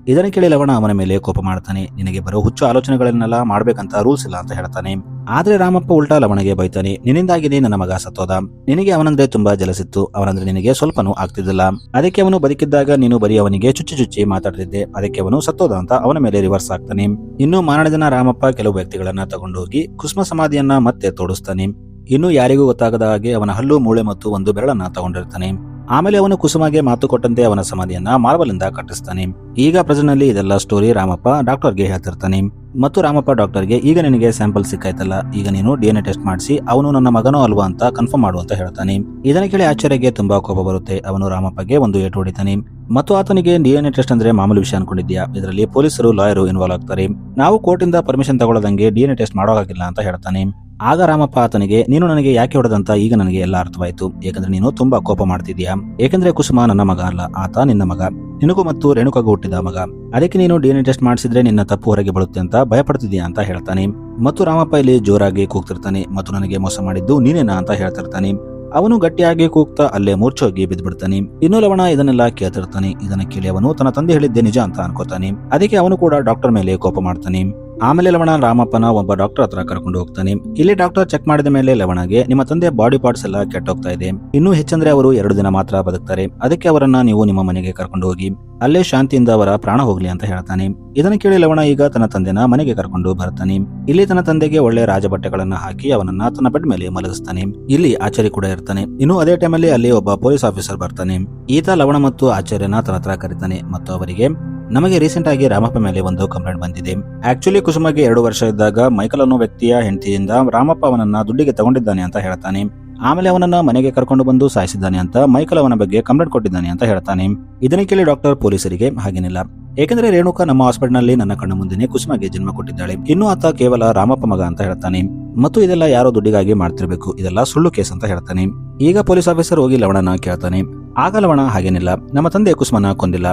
ಇದನ್ನ ಕೇಳಿ ಲವಣ ಅವನ ಮೇಲೆ ಕೋಪ ಮಾಡ್ತಾನೆ. ನಿನಗೆ ಬರೋ ಹುಚ್ಚು ಆಲೋಚನೆಗಳನ್ನೆಲ್ಲ ಮಾಡ್ಬೇಕಂತ ರೂಲ್ಸ್ ಇಲ್ಲ ಅಂತ ಹೇಳ್ತಾನೆ. ಆದ್ರೆ ರಾಮಪ್ಪ ಉಲ್ಟಾ ಲವಣಗೆ ಬೈತಾನೆ. ನಿನ್ನಿಂದಾಗಿನೇ ನನ್ನ ಮಗ ಸತ್ತೋದ. ನಿನಗೆ ಅವನಂದ್ರೆ ತುಂಬಾ ಜಲಸಿತ್ತು. ಅವನಂದ್ರೆ ನಿನಗೆ ಸ್ವಲ್ಪನೂ ಆಗ್ತಿದ್ದಿಲ್ಲ. ಅದಕ್ಕೆ ಅವನು ಬದುಕಿದ್ದಾಗ ನೀನು ಬರೀ ಅವನಿಗೆ ಚುಚ್ಚಿ ಮಾತಾಡ್ತಿದ್ದೆ. ಅದಕ್ಕೆ ಅವನು ಸತ್ತೋದ ಅಂತ ಅವನ ಮೇಲೆ ರಿವರ್ಸ್ ಆಗ್ತಾನೆ. ಇನ್ನು ಮಾರನೇ ದಿನ ರಾಮಪ್ಪ ಕೆಲವು ವ್ಯಕ್ತಿಗಳನ್ನ ತಗೊಂಡೋಗಿ ಕುಸುಮ ಸಮಾಧಿಯನ್ನ ಮತ್ತೆ ತೋಡಿಸ್ತಾನೆ. ಇನ್ನು ಯಾರಿಗೂ ಗೊತ್ತಾಗದ ಹಾಗೆ ಅವನ ಹಲ್ಲು, ಮೂಳೆ ಮತ್ತು ಒಂದು ಬೆರಳನ್ನ ತಗೊಂಡಿರ್ತಾನೆ. ಆಮೇಲೆ ಅವನು ಕುಸುಮಗೆ ಮಾತು ಕೊಟ್ಟಂತೆ ಅವನ ಸಮಾಧಿಯನ್ನ ಮಾರ್ಬಲ್ ಇಂದ ಕಟ್ಟಿಸ್ತಾನೆ. ಈಗ ಪ್ರೆಸೆಂಟ್ ನಲ್ಲಿ ಇದೆಲ್ಲ ಸ್ಟೋರಿ ರಾಮಪ್ಪ ಡಾಕ್ಟರ್ಗೆ ಹೇಳ್ತಿರ್ತಾನೆ. ಮತ್ತು ರಾಮಪ್ಪ ಡಾಕ್ಟರ್ಗೆ, ಈಗ ನಿನಗೆ ಸ್ಯಾಂಪಲ್ ಸಿಕ್ಕಾಯ್ತಲ್ಲ, ಈಗ ನೀನು DNA ಟೆಸ್ಟ್ ಮಾಡಿಸಿ ಅವನು ನನ್ನ ಮಗನೋ ಅಲ್ವಾ ಅಂತ ಕನ್ಫರ್ಮ್ ಮಾಡು ಅಂತ ಹೇಳ್ತಾನೆ. ಇದನ್ನ ಕೇಳಿ ಆಚಾರ್ಯಗೆ ತುಂಬಾ ಕೋಪ ಬರುತ್ತೆ. ಅವನು ರಾಮಪ್ಪಗೆ ಒಂದು ಏಟು ಹೊಡಿತಾನೆ. ಮತ್ತು ಆತನಿಗೆ DNA ಟೆಸ್ಟ್ ಅಂದ್ರೆ ಮಾಮೂಲಿ ವಿಷಯ ಅನ್ಕೊಂಡಿದ್ಯಾ, ಇದರಲ್ಲಿ ಪೊಲೀಸರು, ಲಾಯರು ಇನ್ವಾಲ್ವ್ ಆಗ್ತಾರೆ. ನಾವು ಕೋರ್ಟ್ ಇಂದ ಪರ್ಮಿಷನ್ ತಗೊಳ್ಳದಂಗೆ DNA ಟೆಸ್ಟ್ ಮಾಡೋ ಹಾಗಿಲ್ಲ ಅಂತ ಹೇಳ್ತಾನೆ. ಆಗ ರಾಮಪ್ಪ ಆತನಿಗೆ, ನೀನು ನನಗೆ ಯಾಕೆ ಹೊಡೆದಂತ ಈಗ ನನಗೆ ಎಲ್ಲ ಅರ್ಥವಾಯ್ತು. ಯಾಕಂದ್ರೆ ನೀನು ತುಂಬಾ ಕೋಪ ಮಾಡ್ತಿದ್ಯಾ. ಯಾಕಂದ್ರೆ ಕುಸುಮ ನನ್ನ ಮಗ ಅಲ್ಲ, ಆತ ನಿನ್ನ ಮಗ. ನಿನಗೂ ಮತ್ತು ರೇಣುಕಾಗೂ ಹುಟ್ಟಿದ ಮಗ. ಅದಕ್ಕೆ ನೀನು DNA ಟೆಸ್ಟ್ ಮಾಡಿಸಿದ್ರೆ ನಿನ್ನ ತಪ್ಪು ಹೊರಗೆ ಬರುತ್ತೆ ಅಂತ ಭಯ ಪಡ್ತಿದ್ಯಾ ಅಂತ ಹೇಳ್ತಾನೆ. ಮತ್ತು ರಾಮಪ್ಪ ಇಲ್ಲಿ ಜೋರಾಗಿ ಕೂಗ್ತಿರ್ತಾನೆ. ಮತ್ತು ನನಗೆ ಮೋಸ ಮಾಡಿದ್ದು ನೀನೇನಾ ಅಂತ ಹೇಳ್ತಿರ್ತಾನೆ. ಅವನು ಗಟ್ಟಿಯಾಗಿ ಕೂಗ್ತಾ ಅಲ್ಲೇ ಮೂರ್ಛೋಗಿ ಬಿದ್ದ್ಬಿಡ್ತಾನೆ. ಇನ್ನು ಲವಣ ಇದನ್ನೆಲ್ಲ ಕೇಳ್ತಿರ್ತಾನೆ. ಇದನ್ನ ಕೇಳಿ ಅವನು ತನ್ನ ತಂದೆ ಹೇಳಿದ್ದೆ ನಿಜ ಅಂತ ಅನ್ಕೋತಾನೆ. ಅದಕ್ಕೆ ಅವನು ಕೂಡ ಡಾಕ್ಟರ್ ಮೇಲೆ ಕೋಪ ಮಾಡ್ತಾನೆ. ಆಮೇಲೆ ಲವಣ ರಾಮಪ್ಪನ ಒಬ್ಬ ಡಾಕ್ಟರ್ ಹತ್ರ ಕರ್ಕೊಂಡು ಹೋಗ್ತಾನೆ. ಇಲ್ಲಿ ಡಾಕ್ಟರ್ ಚೆಕ್ ಮಾಡಿದ ಮೇಲೆ ಲವಣಗೆ, ನಿಮ್ಮ ತಂದೆ ಬಾಡಿ ಪಾರ್ಟ್ಸ್ ಎಲ್ಲ ಕೆಟ್ಟೋಗ್ತಾ ಇದೆ. ಇನ್ನೂ ಹೆಚ್ಚಂದ್ರೆ ಅವರು 2 ದಿನ ಮಾತ್ರ ಬದುಕ್ತಾರೆ. ಅದಕ್ಕೆ ಅವರನ್ನ ನೀವು ನಿಮ್ಮ ಮನೆಗೆ ಕರ್ಕೊಂಡು ಹೋಗಿ ಅಲ್ಲೇ ಶಾಂತಿಯಿಂದ ಅವರ ಪ್ರಾಣ ಹೋಗ್ಲಿ ಅಂತ ಹೇಳ್ತಾನೆ. ಇದನ್ನ ಕೇಳಿ ಲವಣ ಈಗ ತನ್ನ ತಂದೆನ ಮನೆಗೆ ಕರ್ಕೊಂಡು ಬರ್ತಾನೆ. ಇಲ್ಲಿ ತನ್ನ ತಂದೆಗೆ ಒಳ್ಳೆ ರಾಜಬಟ್ಟೆಗಳನ್ನ ಹಾಕಿ ಅವನನ್ನ ತನ್ನ ಬೆಡ್ ಮೇಲೆ ಮಲಗಿಸ್ತಾನೆ. ಇಲ್ಲಿ ಆಚಾರ್ಯ ಕೂಡ ಇರ್ತಾನೆ. ಇನ್ನು ಅದೇ ಟೈಮಲ್ಲಿ ಅಲ್ಲಿ ಒಬ್ಬ ಪೊಲೀಸ್ ಆಫೀಸರ್ ಬರ್ತಾನೆ. ಈತ ಲವಣ ಮತ್ತು ಆಚಾರ್ಯನ ತನ್ನ ಹತ್ರ ಕರೀತಾನೆ. ಮತ್ತು ಅವರಿಗೆ, ನಮಗೆ ರೀಸೆಂಟ್ ಆಗಿ ರಾಮಪ್ಪ ಮೇಲೆ ಒಂದು ಕಂಪ್ಲೇಂಟ್ ಬಂದಿದೆ. ಆಕ್ಚುಲಿ ಕುಸುಮಗೆ 2 ವರ್ಷ ಇದ್ದಾಗ ಮೈಕಲ್ ಅನ್ನೋ ವ್ಯಕ್ತಿಯ ಹೆಂಡತಿಯಿಂದ ರಾಮಪ್ಪ ಅವನನ್ನ ದುಡ್ಡಿಗೆ ತಗೊಂಡಿದ್ದಾನೆ ಅಂತ ಹೇಳ್ತಾನೆ. ಆಮೇಲೆ ಅವನನ್ನ ಮನೆಗೆ ಕರ್ಕೊಂಡು ಬಂದು ಸಾಯಿಸಿದ್ದಾನೆ ಅಂತ ಮೈಕಲ್ ಅವನ ಬಗ್ಗೆ ಕಂಪ್ಲೇಂಟ್ ಕೊಟ್ಟಿದ್ದಾನೆ ಅಂತ ಹೇಳ್ತಾನೆ. ಇದನ್ನ ಕೇಳಿ ಡಾಕ್ಟರ್ ಪೊಲೀಸರಿಗೆ, ಹಾಗೇನಿಲ್ಲ, ಏಕೆಂದ್ರೆ ರೇಣುಕಾ ನಮ್ಮ ಹಾಸ್ಪಿಟಲ್ ನಲ್ಲಿ ನನ್ನ ಕಣ್ಣು ಮುಂದೆನೆ ಕುಸುಮಗೆ ಜನ್ಮ ಕೊಟ್ಟಿದ್ದಾಳೆ. ಇನ್ನು ಆತ ಕೇವಲ ರಾಮಪ್ಪ ಮಗ ಅಂತ ಹೇಳ್ತಾನೆ. ಮತ್ತು ಇದೆಲ್ಲ ಯಾರೋ ದುಡ್ಡಿಗಾಗಿ ಮಾಡ್ತಿರ್ಬೇಕು, ಇದೆಲ್ಲ ಸುಳ್ಳು ಕೇಸ್ ಅಂತ ಹೇಳ್ತಾನೆ. ಈಗ ಪೊಲೀಸ್ ಆಫೀಸರ್ ಹೋಗಿ ಲವಣನ ಕೇಳ್ತಾನೆ. ಆಗ ಲವಣ, ಹಾಗೇನಿಲ್ಲ, ನಮ್ಮ ತಂದೆ ಕುಸುಮನ ಕೊಂದಿಲ್ಲ.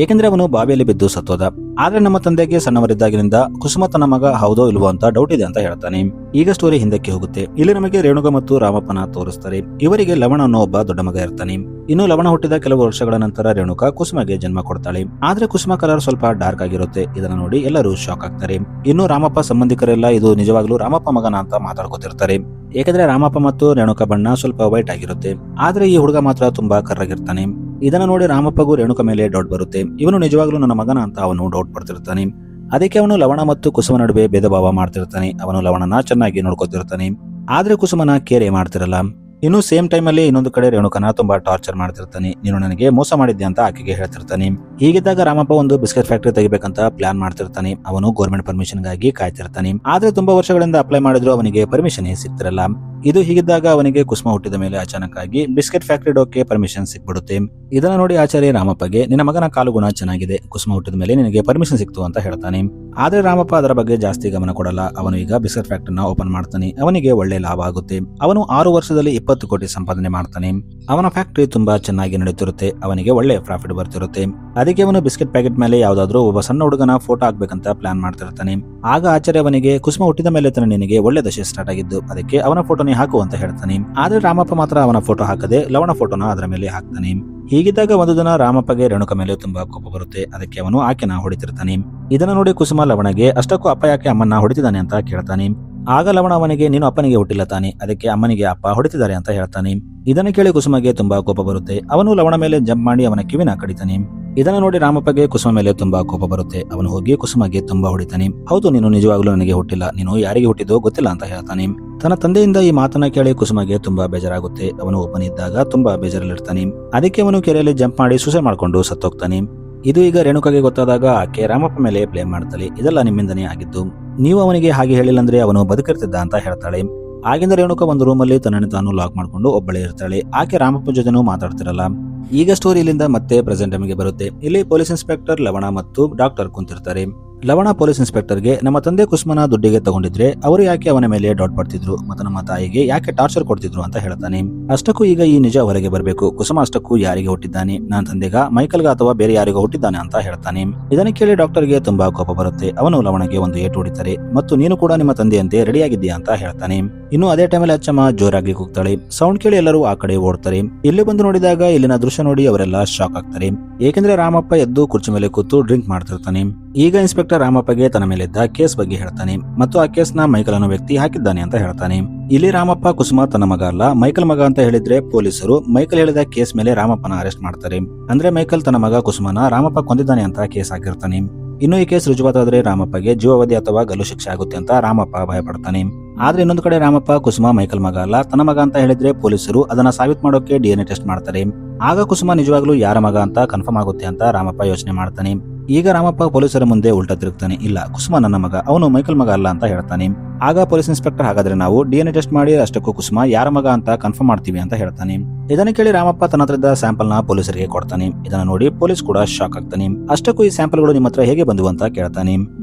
ಏಕೆಂದ್ರೆ ಅವನು ಬಾವಿಯಲ್ಲಿ ಬಿದ್ದು ಸತ್ತೋದ. ಆದ್ರೆ ನಮ್ಮ ತಂದೆಗೆ ಸಣ್ಣವರಿದ್ದಾಗಿನಿಂದ ಕುಸುಮ ತನ್ನ ಮಗ ಹೌದೋ ಇಲ್ವೋ ಅಂತ ಡೌಟ್ ಇದೆ ಅಂತ ಹೇಳ್ತಾನೆ. ಈಗ ಸ್ಟೋರಿ ಹಿಂದಕ್ಕೆ ಹೋಗುತ್ತೆ. ಇಲ್ಲಿ ನಮಗೆ ರೇಣುಕಾ ಮತ್ತು ರಾಮಪ್ಪನ ತೋರಿಸ್ತಾರೆ. ಇವರಿಗೆ ಲವಣ ಅನ್ನೋ ಒಬ್ಬ ದೊಡ್ಡ ಮಗ ಇರ್ತಾನೆ. ಇನ್ನು ಲವಣ ಹುಟ್ಟಿದ ಕೆಲವು ವರ್ಷಗಳ ನಂತರ ರೇಣುಕಾ ಕುಸುಮಗೆ ಜನ್ಮ ಕೊಡ್ತಾಳೆ. ಆದ್ರೆ ಕುಸುಮ ಕಲರ್ ಸ್ವಲ್ಪ ಡಾರ್ಕ್ ಆಗಿರುತ್ತೆ. ಇದನ್ನ ನೋಡಿ ಎಲ್ಲರೂ ಶಾಕ್ ಆಗ್ತಾರೆ. ಇನ್ನು ರಾಮಪ್ಪ ಸಂಬಂಧಿಕರೆಲ್ಲ ಇದು ನಿಜವಾಗ್ಲೂ ರಾಮಪ್ಪ ಮಗನ ಅಂತ ಮಾತಾಡ್ಕೊತಿರ್ತಾರೆ. ಏಕೆಂದ್ರೆ ರಾಮಪ್ಪ ಮತ್ತು ರೇಣುಕಾ ಬಣ್ಣ ಸ್ವಲ್ಪ ವೈಟ್ ಆಗಿರುತ್ತೆ. ಆದ್ರೆ ಈ ಹುಡುಗ ಮಾತ್ರ ತುಂಬಾ ಕರ್ರಾಗಿರ್ತಾನೆ. ಇದನ್ನ ನೋಡಿ ರಾಮಪ್ಪಗೂ ರೇಣುಕಾ ಮೇಲೆ ಡೌಟ್ ಬರುತ್ತೆ. ಇವನು ನಿಜವಾಗ್ಲೂ ನನ್ನ ಮಗನ ಅಂತ ಅವನು ಡೌಟ್ ಪಡ್ತಿರ್ತಾನೆ. ಅದಕ್ಕೆ ಅವನು ಲವಣ ಮತ್ತು ಕುಸುಮ ನಡುವೆ ಭೇದ ಭಾವ ಮಾಡ್ತಿರ್ತಾನೆ. ಅವನು ಲವಣನ ಚೆನ್ನಾಗಿ ನೋಡ್ಕೊತಿರ್ತಾನೆ. ಆದ್ರೆ ಕುಸುಮನ ಕೇರೆ ಮಾಡ್ತಿರಲ್ಲ. ಇನ್ನು ಸೇಮ್ ಟೈಮ್ ಅಲ್ಲಿ ಇನ್ನೊಂದು ಕಡೆ ರೇಣುಕನ ತುಂಬಾ ಟಾರ್ಚರ್ ಮಾಡ್ತಿರ್ತಾನೆ. ನೀನು ನನಗೆ ಮೋಸ ಮಾಡಿದ್ದೆ ಅಂತ ಆಕೆಗೆ ಹೇಳ್ತಿರ್ತಾನೆ. ಹೀಗಿದ್ದಾಗ ರಾಮಪ್ಪ ಒಂದು ಬಿಸ್ಕೆಟ್ ಫ್ಯಾಕ್ಟರಿ ತೆಗಿಬೇಕಂತ ಪ್ಲಾನ್ ಮಾಡ್ತಿರ್ತಾನೆ. ಅವನು ಗೌರ್ಮೆಂಟ್ ಪರ್ಮಿಷನ್ ಗಾಗಿ ಕಾಯ್ತಿರ್ತಾನೆ. ಆದ್ರೆ ತುಂಬಾ ವರ್ಷಗಳಿಂದ ಅಪ್ಲೈ ಮಾಡಿದ್ರು ಅವನಿಗೆ ಪರ್ಮಿಷನ್ ಸಿಗ್ತಿರಲ್ಲ. ಇದು ಹೀಗಿದ್ದಾಗ ಅವನಿಗೆ ಕುಸುಮ ಹುಟ್ಟಿದ ಮೇಲೆ ಅಚಾನಕ್ ಆಗಿ ಬಿಸ್ಕೆಟ್ ಫ್ಯಾಕ್ಟರಿ ಇಡೋಕೆ ಪರ್ಮಿಷನ್ ಸಿಕ್ಬಿಡುತ್ತೆ. ಇದನ್ನ ನೋಡಿ ಆಚಾರ್ಯ ರಾಮಪ್ಪಗೆ, ನಿನ್ನ ಮಗನ ಕಾಲು ಗುಣ ಚೆನ್ನಾಗಿದೆ, ಕುಸುಮ ಹುಟ್ಟಿದ ಮೇಲೆ ನಿನಗೆ ಪರ್ಮಿಷನ್ ಸಿಕ್ತು ಅಂತ ಹೇಳ್ತಾನೆ. ಆದ್ರೆ ರಾಮಪ್ಪ ಅದರ ಬಗ್ಗೆ ಜಾಸ್ತಿ ಗಮನ ಕೊಡಲ್ಲ. ಅವನು ಈಗ ಬಿಸ್ಕೆಟ್ ಫ್ಯಾಕ್ಟರಿನ ಓಪನ್ ಮಾಡ್ತಾನೆ. ಅವನಿಗೆ ಒಳ್ಳೆ ಲಾಭ ಆಗುತ್ತೆ. ಅವನು 6 ವರ್ಷದಲ್ಲಿ 20 ಕೋಟಿ ಸಂಪಾದನೆ ಮಾಡ್ತಾನೆ. ಅವನ ಫ್ಯಾಕ್ಟರಿ ತುಂಬಾ ಚೆನ್ನಾಗಿ ನಡೆಯುತ್ತಿರುತ್ತೆ. ಅವನಿಗೆ ಒಳ್ಳೆ ಪ್ರಾಫಿಟ್ ಬರ್ತಿರುತ್ತೆ. ಅದಕ್ಕೆ ಅವನು ಬಿಸ್ಕೆಟ್ ಪ್ಯಾಕೆಟ್ ಮೇಲೆ ಯಾವ್ದಾದ್ರು ಒಬ್ಬ ಸಣ್ಣ ಹುಡುಗನ ಫೋಟೋ ಹಾಕ್ಬೇಕಂತ ಪ್ಲಾನ್ ಮಾಡ್ತಿರ್ತಾನೆ. ಆಗ ಆಚಾರ್ಯ ಅವನಿಗೆ, ಕುಸುಮ ಹುಟ್ಟಿದ ಮೇಲೆ ತಾನೆ ನಿನಗೆ ಒಳ್ಳೆ ದಶೆ ಸ್ಟಾರ್ಟ್ ಆಗಿದ್ದು, ಅದಕ್ಕೆ ಅವನ ಫೋಟೋನೇ ಹಾಕು ಅಂತ ಹೇಳ್ತಾನೆ. ಆದ್ರೆ ರಾಮಪ್ಪ ಮಾತ್ರ ಅವನ ಫೋಟೋ ಹಾಕದೆ ಲವಣ ಫೋಟೋನ ಅದರ ಮೇಲೆ ಹಾಕ್ತಾನೆ. ಹೀಗಿದ್ದಾಗ ಒಂದು ದಿನ ರಾಮಪ್ಪಗೆ ರೇಣುಕಾ ಮೇಲೆ ತುಂಬಾ ಕೋಪ ಬರುತ್ತೆ. ಅದಕ್ಕೆ ಅವನು ಆಕೆನ ಹೊಡಿತಿರ್ತಾನೆ. ಇದನ್ನ ನೋಡಿ ಕುಸುಮ ಲವಣಗೆ, ಅಷ್ಟಕ್ಕೂ ಅಪ್ಪ ಯಾಕೆ ಅಮ್ಮನ್ನ ಹೊಡಿತಿದ್ದಾನೆ ಅಂತ ಕೇಳ್ತಾನೆ. ಆಗ ಲವಣ ಅವನಿಗೆ, ನೀನು ಅಪ್ಪನಿಗೆ ಹುಟ್ಟಿಲ್ಲ ತಾನೆ, ಅದಕ್ಕೆ ಅಮ್ಮನಿಗೆ ಅಪ್ಪ ಹೊಡಿತಿದ್ದಾರೆ ಅಂತ ಹೇಳ್ತಾನೆ. ಇದನ್ನು ಕೇಳಿ ಕುಸುಮಗೆ ತುಂಬಾ ಕೋಪ ಬರುತ್ತೆ. ಅವನು ಲವಣ ಮೇಲೆ ಜಂಪ್ ಮಾಡಿ ಅವನ ಕಿವಿನ ಕಡಿತಾನೆ. ಇದನ್ನ ನೋಡಿ ರಾಮಪ್ಪಗೆ ಕುಸುಮ ಮೇಲೆ ತುಂಬಾ ಕೋಪ ಬರುತ್ತೆ. ಅವನು ಹೋಗಿ ಕುಸುಮಗೆ ತುಂಬಾ ಹೊಡಿತಾನೆ. ಹೌದು, ನೀನು ನಿಜವಾಗ್ಲೂ ನನಗೆ ಹುಟ್ಟಿಲ್ಲ, ನೀನು ಯಾರಿಗೆ ಹುಟ್ಟಿದೋ ಗೊತ್ತಿಲ್ಲ ಅಂತ ಹೇಳ್ತಾನೆ. ತನ್ನ ತಂದೆಯಿಂದ ಈ ಮಾತನ್ನ ಕೇಳಿ ಕುಸುಮಗೆ ತುಂಬಾ ಬೇಜಾರಾಗುತ್ತೆ. ಅವನು ಒಬ್ಬನಿದ್ದಾಗ ತುಂಬಾ ಬೇಜಾರಲ್ಲಿರ್ತಾನೆ. ಅದಕ್ಕೆ ಅವನು ಕೆರೆಯಲ್ಲಿ ಜಂಪ್ ಮಾಡಿ ಸೂಸೈಡ್ ಮಾಡ್ಕೊಂಡು ಸತ್ತೋಗ್ತಾನೆ. ಇದು ಈಗ ರೇಣುಕಾಗೆ ಗೊತ್ತಾದಾಗ ಆಕೆ ರಾಮಪ್ಪ ಮೇಲೆ ಬ್ಲೇಮ್ ಮಾಡ್ತಾಳೆ. ಇದೆಲ್ಲ ನಿಮ್ಮಿಂದನೇ ಆಗಿದ್ದು, ನೀವು ಅವನಿಗೆ ಹಾಗೆ ಹೇಳಿಲ್ಲ ಅಂದ್ರೆ ಅವನು ಬದುಕಿರ್ತಿದ್ದ ಅಂತ ಹೇಳ್ತಾಳೆ. ಆಗಿಂದ ರೇಣುಕಾ ಒಂದು ರೂಮಲ್ಲಿ ತನ್ನನ್ನು ತಾನು ಲಾಕ್ ಮಾಡ್ಕೊಂಡು ಒಬ್ಬಳೇ ಇರ್ತಾಳೆ. ಆಕೆ ರಾಮಪ್ಪ ಜೊತೆನೂ ಮಾತಾಡ್ತಿರಲ್ಲ. ಈಗ ಸ್ಟೋರಿ ಇಲ್ಲಿಂದ ಮತ್ತೆ ಪ್ರೆಸೆಂಟ್ ಟೈಮ್ಗೆ ಬರುತ್ತೆ. ಇಲ್ಲಿ ಪೊಲೀಸ್ ಇನ್ಸ್ಪೆಕ್ಟರ್ ಲವಣ ಮತ್ತು ಡಾಕ್ಟರ್ ಕುಂತಿರ್ತಾರೆ. ಲವಣ ಪೊಲೀಸ್ ಇನ್ಸ್ಪೆಕ್ಟರ್ಗೆ ನಮ್ಮ ತಂದೆ ಕುಸುಮನ ದುಡ್ಡಿಗೆ ತಗೊಂಡಿದ್ರೆ ಅವರು ಯಾಕೆ ಅವನ ಮೇಲೆ ಡೌಟ್ ಪಡ್ತಿದ್ರು ಮತ್ತು ನಮ್ಮ ತಾಯಿಗೆ ಯಾಕೆ ಟಾರ್ಚರ್ ಕೊಡ್ತಿದ್ರು ಅಂತ ಹೇಳ್ತಾನೆ. ಅಷ್ಟಕ್ಕೂ ಈಗ ಈ ನಿಜ ಹೊರಗೆ ಬರಬೇಕು. ಕುಸುಮ ಅಷ್ಟಕ್ಕೂ ಯಾರಿಗೆ ಹುಟ್ಟಿದ್ದಾನೆ, ನನ್ನ ತಂದೆಗ, ಮೈಕಲ್ಗ ಅಥವಾ ಬೇರೆ ಯಾರಿಗೋ ಹುಟ್ಟಿದ್ದಾನೆ ಅಂತ ಹೇಳ್ತಾನೆ. ಇದನ್ನು ಕೇಳಿ ಡಾಕ್ಟರ್ಗೆ ತುಂಬಾ ಕೋಪ ಬರುತ್ತೆ. ಅವನು ಲವಣಗೆ ಒಂದು ಏಟು ಹೊಡಿತಾರೆ ಮತ್ತು ನೀನು ಕೂಡ ನಿಮ್ಮ ತಂದೆಯಂತೆ ರೆಡಿಯಾಗಿದ್ದೀಯಾ ಅಂತ ಹೇಳ್ತಾನೆ. ಇನ್ನು ಅದೇ ಟೈಮಲ್ಲಿ ಅಚ್ಚಮ್ಮ ಜೋರಾಗಿ ಕೂಗ್ತಾಳೆ. ಸೌಂಡ್ ಕೇಳಿ ಎಲ್ಲರೂ ಆ ಕಡೆ ಓಡ್ತಾರೆ. ಇಲ್ಲಿ ಬಂದು ನೋಡಿದಾಗ ಇಲ್ಲಿನ ದೃಶ್ಯ ನೋಡಿ ಅವರೆಲ್ಲ ಶಾಕ್ ಆಗ್ತಾರೆ. ಏಕೆಂದ್ರೆ ರಾಮಪ್ಪ ಎದ್ದು ಕುರ್ಚಿ ಮೇಲೆ ಕೂತು ಡ್ರಿಂಕ್ ಮಾಡ್ತಿರ್ತಾನೆ. ಈಗ ಇನ್ಸ್ಪೆಕ್ಟರ್ ರಾಮಪ್ಪಗೆ ತನ್ನ ಮೇಲಿದ್ದ ಕೇಸ್ ಬಗ್ಗೆ ಹೇಳ್ತಾನೆ ಮತ್ತು ಆ ಕೇಸ್ ನ ಮೈಕಲ್ ಅನ್ನೋ ವ್ಯಕ್ತಿ ಹಾಕಿದ್ದಾನೆ ಅಂತ ಹೇಳ್ತಾನೆ. ಇಲ್ಲಿ ರಾಮಪ್ಪ ಕುಸುಮ ತನ್ನ ಮಗ ಅಲ್ಲ ಮೈಕಲ್ ಮಗ ಅಂತ ಹೇಳಿದ್ರೆ ಪೊಲೀಸರು ಮೈಕಲ್ ಹೇಳಿದ ಕೇಸ್ ಮೇಲೆ ರಾಮಪ್ಪನ ಅರೆಸ್ಟ್ ಮಾಡ್ತಾರೆ. ಅಂದ್ರೆ ಮೈಕಲ್ ತನ್ನ ಮಗ ಕುಸುಮನ ರಾಮಪ್ಪ ಕೊಂದಿದ್ದಾನೆ ಅಂತ ಕೇಸ್ ಹಾಕಿರ್ತಾನೆ. ಇನ್ನು ಈ ಕೇಸ್ ರುಜುವಾತಾದ್ರೆ ರಾಮಪ್ಪಗೆ ಜೀವಾವಧಿ ಅಥವಾ ಗಲ್ಲು ಶಿಕ್ಷೆ ಆಗುತ್ತೆ ಅಂತ ರಾಮಪ್ಪ ಭಯಪಡ್ತಾನೆ. ಆದ್ರೆ ಇನ್ನೊಂದು ಕಡೆ ರಾಮಪ್ಪ ಕುಸುಮ ಮೈಕಲ್ ಮಗ ಅಲ್ಲ ತನ್ನ ಮಗ ಅಂತ ಹೇಳಿದ್ರೆ ಪೊಲೀಸರು ಅದನ್ನ ಸಾಬೀತು ಮಾಡೋಕೆ DNA ಟೆಸ್ಟ್ ಮಾಡ್ತಾರೆ. ಆಗ ಕುಸುಮ ನಿಜವಾಗ್ಲೂ ಯಾರ ಮಗ ಅಂತ ಕನ್ಫರ್ಮ್ ಆಗುತ್ತೆ ಅಂತ ರಾಮಪ್ಪ ಯೋಚನೆ ಮಾಡ್ತಾನೆ. ಈಗ ರಾಮಪ್ಪ ಪೊಲೀಸರ ಮುಂದೆ ಉಲ್ಟಾ ತಿರುಗ್ತಾನೆ. ಇಲ್ಲ, ಕುಸುಮ ನನ್ನ ಮಗ, ಅವನು ಮೈಕಲ್ ಮಗ ಅಲ್ಲ ಅಂತ ಹೇಳ್ತಾನೆ. ಆಗ ಪೊಲೀಸ್ ಇನ್ಸ್ಪೆಕ್ಟರ್ ಹಾಗಾದ್ರೆ ನಾವು DNA ಟೆಸ್ಟ್ ಮಾಡಿ ಅಷ್ಟಕ್ಕೂ ಕುಸುಮ ಯಾರ ಮಗ ಅಂತ ಕನ್ಫರ್ಮ್ ಮಾಡ್ತೀವಿ ಅಂತ ಹೇಳ್ತಾನೆ. ಇದನ್ನ ಕೇಳಿ ರಾಮಪ್ಪ ತನ್ನ ಹತ್ರದ ಸ್ಯಾಂಪಲ್ ನ ಪೊಲೀಸರಿಗೆ ಕೊಡ್ತಾನೆ. ಇದನ್ನ ನೋಡಿ ಪೊಲೀಸ್ ಕೂಡ ಶಾಕ್ ಆಗ್ತಾನೆ. ಅಷ್ಟಕ್ಕೂ ಈ ಸ್ಯಾಂಪಲ್ಗಳು ನಿಮ್ಮ ಹತ್ರ ಹೇಗೆ ಬಂದವು ಅಂತ ಕೇಳ್ತಾನೆ.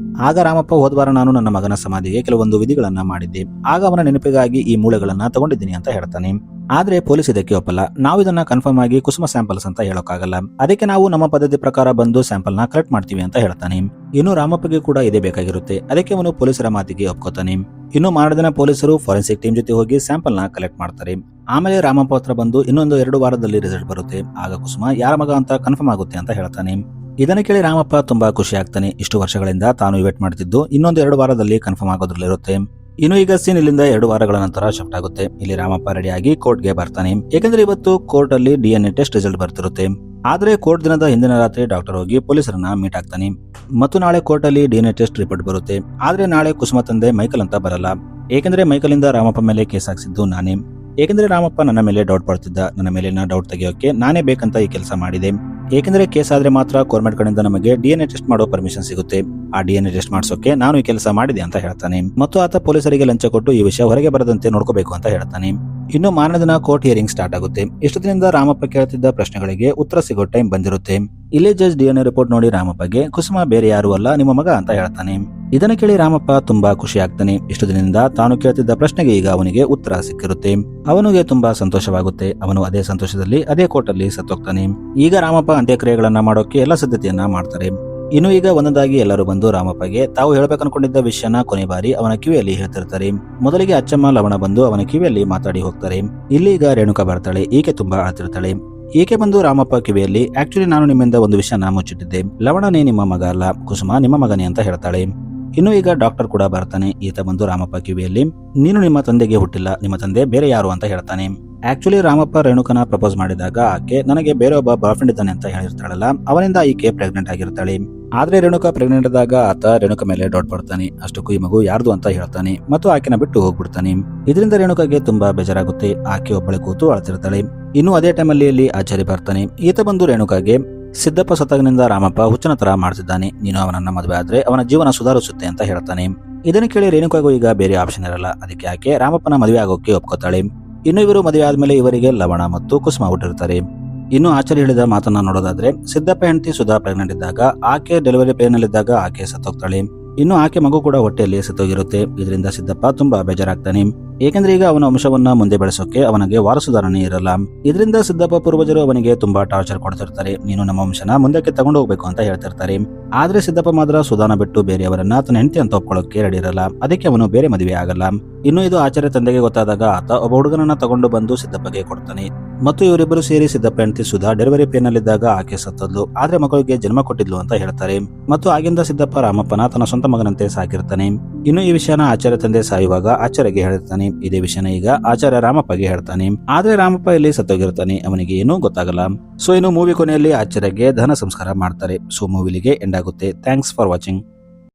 ಆಗ ರಾಮಪ್ಪ ಹೋದ್ವಾರ ನಾನು ನನ್ನ ಮಗನ ಸಮಾಧಿಗೆ ಕೆಲವೊಂದು ವಿಧಿಗಳನ್ನ ಮಾಡಿದ್ದೆ. ಆಗ ಅವನ ನೆನಪಿಗಾಗಿ ಈ ಮೂಳೆಗಳನ್ನ ತಗೊಂಡಿದ್ದೀನಿ ಅಂತ ಹೇಳ್ತಾನೆ. ಆದ್ರೆ ಪೊಲೀಸ್ ಇದಕ್ಕೆ ಒಪ್ಪಲ್ಲ. ನಾವು ಇದನ್ನ ಕನ್ಫರ್ಮ್ ಆಗಿ ಕುಸುಮ ಸ್ಯಾಂಪಲ್ಸ್ ಅಂತ ಹೇಳೋಕ್ಕಾಗಲ್ಲ. ಅದಕ್ಕೆ ನಾವು ನಮ್ಮ ಪದ್ಧತಿ ಪ್ರಕಾರ ಬಂದು ಸ್ಯಾಂಪಲ್ ನ ಕಲೆಕ್ಟ್ ಮಾಡ್ತೀವಿ ಅಂತ ಹೇಳ್ತಾನೆ. ಇನ್ನು ರಾಮಪ್ಪಗೆ ಕೂಡ ಇದೇ ಬೇಕಾಗಿರುತ್ತೆ. ಅದಕ್ಕೆ ಅವನು ಪೊಲೀಸರ ಮಾತಿಗೆ ಒಪ್ಕೋತಾನೆ. ಇನ್ನು ಮಾರದಿನ ಪೊಲೀಸರು ಫಾರೆನ್ಸಿಕ್ ಟೀಮ್ ಜೊತೆ ಹೋಗಿ ಸ್ಯಾಂಪಲ್ ನ ಕಲೆಕ್ಟ್ ಮಾಡ್ತಾರೆ. ಆಮೇಲೆ ರಾಮಪ್ಪ ಹತ್ರ ಬಂದು ಇನ್ನೊಂದು 2 ವಾರದಲ್ಲಿ ರಿಸಲ್ಟ್ ಬರುತ್ತೆ. ಆಗ ಕುಸುಮ ಯಾರ ಮಗ ಅಂತ ಕನ್ಫರ್ಮ್ ಆಗುತ್ತೆ ಅಂತ ಹೇಳ್ತಾನೆ. ಇದನ್ನ ಕೇಳಿ ರಾಮಪ್ಪ ತುಂಬಾ ಖುಷಿ ಆಗ್ತಾನೆ. ಇಷ್ಟು ವರ್ಷಗಳಿಂದ ತಾನು ವೇಟ್ ಮಾಡ್ತಿದ್ದು ಇನ್ನೊಂದು 2 ವಾರದಲ್ಲಿ ಕನ್ಫರ್ಮ್ ಆಗೋದ್ರಲ್ಲಿರುತ್ತೆ. ಇನ್ನು ಈಗ ಸೀನ್ ಇಲ್ಲಿಂದ 2 ವಾರಗಳ ನಂತರ ಶಿಫ್ಟ್ ಆಗುತ್ತೆ. ಇಲ್ಲಿ ರಾಮಪ್ಪ ರೆಡಿಯಾಗಿ ಕೋರ್ಟ್ಗೆ ಬರ್ತಾನೆ. ಯಾಕಂದ್ರೆ ಇವತ್ತು ಕೋರ್ಟ್ ಅಲ್ಲಿ DNA ಟೆಸ್ಟ್ ರಿಸಲ್ಟ್ ಬರ್ತಿರುತ್ತೆ. ಆದ್ರೆ ಕೋರ್ಟ್ ದಿನದ ಹಿಂದಿನ ರಾತ್ರಿ ಡಾಕ್ಟರ್ ಹೋಗಿ ಪೊಲೀಸರನ್ನ ಮೀಟ್ ಆಗ್ತಾನೆ ಮತ್ತು ನಾಳೆ ಕೋರ್ಟ್ ಅಲ್ಲಿ DNA ಟೆಸ್ಟ್ ರಿಪೋರ್ಟ್ ಬರುತ್ತೆ. ಆದ್ರೆ ನಾಳೆ ಕುಸುಮ ತಂದೆ ಮೈಕಲ್ ಅಂತ ಬರಲ್ಲ. ಏಕೆಂದ್ರೆ ಮೈಕಲ್ ಇಂದ ರಾಮಪ್ಪ ಮೇಲೆ ಕೇಸ್ ಹಾಕ್ಸಿದ್ದು ನಾನೇ. ಏಕೆಂದ್ರೆ ರಾಮಪ್ಪ ನನ್ನ ಮೇಲೆ ಡೌಟ್ ಪಡ್ತಿದ್ದ. ನನ್ನ ಮೇಲಿನ ಡೌಟ್ ತೆಗೆಯೋಕೆ ನಾನೇ ಬೇಕಂತ ಈ ಕೆಲಸ ಮಾಡಿದೆ. ಏಕೆಂದ್ರೆ ಕೇಸ್ ಆದ್ರೆ ಮಾತ್ರ ಗೌರ್ಮೆಂಟ್ ಕಡೆಯಿಂದ ನಮಗೆ DNA ಟೆಸ್ಟ್ ಮಾಡೋ ಪರ್ಮಿಷನ್ ಸಿಗುತ್ತೆ. ಆ DNA ಟೆಸ್ಟ್ ಮಾಡಿಸೋಕೆ ನಾನು ಈ ಕೆಲಸ ಮಾಡಿದೆ ಅಂತ ಹೇಳ್ತಾನೆ. ಮತ್ತು ಆತ ಪೊಲೀಸರಿಗೆ ಲಂಚ ಕೊಟ್ಟು ಈ ವಿಷಯ ಹೊರಗೆ ಬರದಂತೆ ನೋಡ್ಕೋಬೇಕು ಅಂತ ಹೇಳ್ತಾನೆ. ಇನ್ನು ಮಾರನೇ ದಿನ ಕೋರ್ಟ್ ಹಿಯರಿಂಗ್ ಸ್ಟಾರ್ಟ್ ಆಗುತ್ತೆ. ಇಷ್ಟು ದಿನದಿಂದ ರಾಮಪ್ಪ ಕೇಳ್ತಿದ್ದ ಪ್ರಶ್ನೆಗಳಿಗೆ ಉತ್ತರ ಸಿಗೋ ಟೈಮ್ ಬಂದಿರುತ್ತೆ. ಇಲ್ಲೇ ಜಡ್ಜ್ DNA ರಿಪೋರ್ಟ್ ನೋಡಿ ರಾಮಪ್ಪಗೆ ಕುಸುಮ ಬೇರೆ ಯಾರು ಅಲ್ಲ ನಿಮ್ಮ ಮಗ ಅಂತ ಹೇಳ್ತಾನೆ. ಇದನ್ನ ಕೇಳಿ ರಾಮಪ್ಪ ತುಂಬಾ ಖುಷಿ ಆಗ್ತಾನೆ. ಇಷ್ಟು ದಿನದಿಂದ ತಾನು ಕೇಳ್ತಿದ್ದ ಪ್ರಶ್ನೆಗೆ ಈಗ ಅವನಿಗೆ ಉತ್ತರ ಸಿಕ್ಕಿರುತ್ತೆ. ಅವನಿಗೆ ತುಂಬಾ ಸಂತೋಷವಾಗುತ್ತೆ. ಅವನು ಅದೇ ಸಂತೋಷದಲ್ಲಿ ಅದೇ ಕೋರ್ಟ್ ಅಲ್ಲಿ ಸತ್ತೋಗ್ತಾನೆ. ಈಗ ರಾಮಪ್ಪ ಅಂತ್ಯಕ್ರಿಯೆಗಳನ್ನ ಮಾಡೋಕೆ ಎಲ್ಲ ಸಿದ್ಧತೆಯನ್ನ ಮಾಡ್ತಾರೆ. ಇನ್ನು ಈಗ ಒಂದೊಂದಾಗಿ ಎಲ್ಲರೂ ಬಂದು ರಾಮಪ್ಪಗೆ ತಾವು ಹೇಳ್ಬೇಕನ್ಕೊಂಡಿದ್ದ ವಿಷಯನ ಕೊನೆ ಬಾರಿ ಅವನ ಕಿವಿಯಲ್ಲಿ ಹೇಳ್ತಿರ್ತಾರೆ. ಮೊದಲಿಗೆ ಅಚ್ಚಮ್ಮ ಲವಣ ಬಂದು ಅವನ ಕಿವಿಯಲ್ಲಿ ಮಾತಾಡಿ ಹೋಗ್ತಾರೆ. ಇಲ್ಲಿ ಈಗ ರೇಣುಕಾ ಬರ್ತಾಳೆ. ಈಕೆ ತುಂಬಾ ಅಳ್ತಿರ್ತಾಳೆ. ಈಕೆ ಬಂದು ರಾಮಪ್ಪ ಕಿವಿಯಲ್ಲಿ ಆಕ್ಚುಲಿ ನಾನು ನಿಮ್ಮಿಂದ ಒಂದು ವಿಷಯನ ಮುಚ್ಚಿಟ್ಟಿದ್ದೆ. ಲವಣನೇ ನಿಮ್ಮ ಮಗ ಅಲ್ಲ, ಕುಸುಮ ನಿಮ್ಮ ಮಗನೇ ಅಂತ ಹೇಳ್ತಾಳೆ. ಇನ್ನು ಈಗ ಡಾಕ್ಟರ್ ಕೂಡ ಬರ್ತಾನೆ. ಈತ ಬಂದು ರಾಮಪ್ಪ ಕಿವಿಯಲ್ಲಿ ನೀನು ನಿಮ್ಮ ತಂದೆಗೆ ಹುಟ್ಟಿಲ್ಲ, ನಿಮ್ಮ ತಂದೆ ಬೇರೆ ಯಾರು ಅಂತ ಹೇಳ್ತಾನೆ. ಆಕ್ಚುಲಿ ರಾಮಪ್ಪ ರೇಣುಕನ ಪ್ರಪೋಸ್ ಮಾಡಿದಾಗ ಆಕೆ ನನಗೆ ಬೇರೆ ಒಬ್ಬ ಬಾಯ್ ಫ್ರೆಂಡ್ ಇದ್ದಾನೆ ಅಂತ ಹೇಳಿರ್ತಾಳಲ್ಲ, ಅವನಿಂದ ಈಕೆ ಪ್ರೆಗ್ನೆಂಟ್ ಆಗಿರ್ತಾಳೆ. ಆದ್ರೆ ರೇಣುಕಾ ಪ್ರೆಗ್ನೆಂಟ್ ಇದ್ದಾಗ ಆತ ರೇಣುಕಾ ಮೇಲೆ ಡೌಟ್ ಪಡ್ತಾನೆ. ಅಷ್ಟಕ್ಕೂ ಈ ಮಗು ಯಾರ್ದು ಅಂತ ಹೇಳ್ತಾನೆ ಮತ್ತು ಆಕೆನ ಬಿಟ್ಟು ಹೋಗ್ಬಿಡ್ತಾನೆ. ಇದರಿಂದ ರೇಣುಕಾಗೆ ತುಂಬಾ ಬೇಜಾರಾಗುತ್ತೆ. ಆಕೆ ಒಬ್ಬಳೆ ಕೂತು ಅಳ್ತಿರ್ತಾಳೆ. ಇನ್ನು ಅದೇ ಟೈಮಲ್ಲಿ ಇಲ್ಲಿ ಆಚಾರ್ಯ ಬರ್ತಾನೆ. ಈತ ಬಂದು ರೇಣುಕಾಗೆ ಸಿದ್ದಪ್ಪ ಸತ್ತಾಗಿನಿಂದ ರಾಮಪ್ಪ ಹುಚ್ಚನ ತರ ಮಾಡ್ತಿದ್ದಾನೆ, ನೀನು ಅವನನ್ನ ಮದುವೆ ಆದ್ರೆ ಅವನ ಜೀವನ ಸುಧಾರಿಸುತ್ತೆ ಅಂತ ಹೇಳ್ತಾನೆ. ಇದನ್ನು ಕೇಳಿ ರೇಣುಕಾಗೂ ಈಗ ಬೇರೆ ಆಪ್ಷನ್ ಇರಲ್ಲ. ಅದಕ್ಕೆ ಆಕೆ ರಾಮಪ್ಪನ ಮದುವೆ ಆಗೋಕೆ ಒಪ್ಕೋತಾಳೆ. ಇನ್ನು ಇವರು ಮದುವೆ ಆದ್ಮೇಲೆ ಇವರಿಗೆ ಲವಣ ಮತ್ತು ಕುಸುಮ ಹುಟ್ಟಿರ್ತಾರೆ. ಇನ್ನು ಆಚಾರ್ಯ ಹೇಳಿದ ಮಾತನ್ನ ನೋಡೋದಾದ್ರೆ ಸಿದ್ದಪ್ಪ ಹೆಂಡತಿ ಸುಧಾ ಪ್ರೆಗ್ನೆಂಟ್ ಇದ್ದಾಗ ಆಕೆ ಡೆಲಿವರಿ ಪೇನ್ ನಲ್ಲಿದ್ದಾಗ ಆಕೆ ಸತ್ತೋಗ್ತಾಳೆ. ಇನ್ನು ಆಕೆ ಮಗು ಕೂಡ ಹೊಟ್ಟೆಯಲ್ಲಿ ಸತ್ತೋಗಿರುತ್ತೆ. ಇದರಿಂದ ಸಿದ್ದಪ್ಪ ತುಂಬಾ ಬೇಜಾರಾಗ್ತಾನೆ. ಏಕೆಂದ್ರೆ ಈಗ ಅವನ ವಂಶವನ್ನ ಮುಂದೆ ಬೆಳೆಸೋಕೆ ಅವನಿಗೆ ವಾರಸುದಾರನೇ ಇರಲ್ಲ. ಇದರಿಂದ ಸಿದ್ದಪ್ಪ ಪೂರ್ವಜರು ಅವನಿಗೆ ತುಂಬಾ ಟಾರ್ಚರ್ ಕೊಡ್ತಿರ್ತಾರೆ. ನೀನು ನಮ್ಮ ವಂಶನ ಮುಂದಕ್ಕೆ ತಗೊಂಡು ಹೋಗ್ಬೇಕು ಅಂತ ಹೇಳ್ತಿರ್ತಾರೆ. ಆದ್ರೆ ಸಿದ್ದಪ್ಪ ಮಾತ್ರ ಸುಧಾನ ಬಿಟ್ಟು ಬೇರೆಯವರನ್ನ ತನ್ನ ಹೆಂಡತಿ ಅಂತ ಒಪ್ಕೊಳ್ಳೋಕೆ ರೆಡಿ ಇರಲ್ಲ. ಅದಕ್ಕೆ ಅವನು ಬೇರೆ ಮದುವೆ ಆಗಲ್ಲ. ಇನ್ನು ಇದು ಆಚಾರ್ಯ ತಂದೆಗೆ ಗೊತ್ತಾದಾಗ ಆತ ಒಬ್ಬ ಹುಡುಗನನ್ನ ತಗೊಂಡು ಬಂದು ಸಿದ್ದಪ್ಪಗೆ ಕೊಡ್ತಾನೆ. ಮತ್ತು ಇವರಿಬ್ಬರು ಸೇರಿ ಸಿದ್ದಪ್ಪ ಹೆಂಡತಿ ಸುಧಾ ಡೆಲಿವರಿ ಪೇನ್ ನಲ್ಲಿದ್ದಾಗ ಆಕೆ ಸತ್ತದ್ಲು, ಆದ್ರೆ ಮಗಳಿಗೆ ಜನ್ಮ ಕೊಟ್ಟಿದ್ಲು ಅಂತ ಹೇಳ್ತಾರೆ. ಮತ್ತು ಆಗಿಂದ ಸಿದ್ದಪ್ಪ ರಾಮಪ್ಪನ ತನ್ನ ಸ್ವಂತ ಮಗನಂತೆ ಸಾಕಿರ್ತಾನೆ. ಇನ್ನು ಈ ವಿಷಯನ ಆಚಾರ್ಯ ತಂದೆ ಸಾಯುವಾಗ ಆಚಾರ್ಯಗೆ ಹೇಳ್ತಾನೆ. ಇದೇ ವಿಷಯನ ಈಗ ಆಚಾರ್ಯ ರಾಮಪ್ಪಗೆ ಹೇಳ್ತಾನೆ. ಆದ್ರೆ ರಾಮಪ್ಪ ಇಲ್ಲಿ ಸತ್ತೋಗಿರ್ತಾನೆ, ಅವನಿಗೆ ಏನೂ ಗೊತ್ತಾಗಲ್ಲ. ಸೊ ಇನ್ನು ಮೂವಿ ಕೊನೆಯಲ್ಲಿ ಆಚಾರ್ಯಗೆ ದಹನ ಸಂಸ್ಕಾರ ಮಾಡ್ತಾರೆ. ಸೊ ಮೂವಿಲಿಗೆ ಎಂಡ್ ಆಗುತ್ತೆ. Thanks for watching.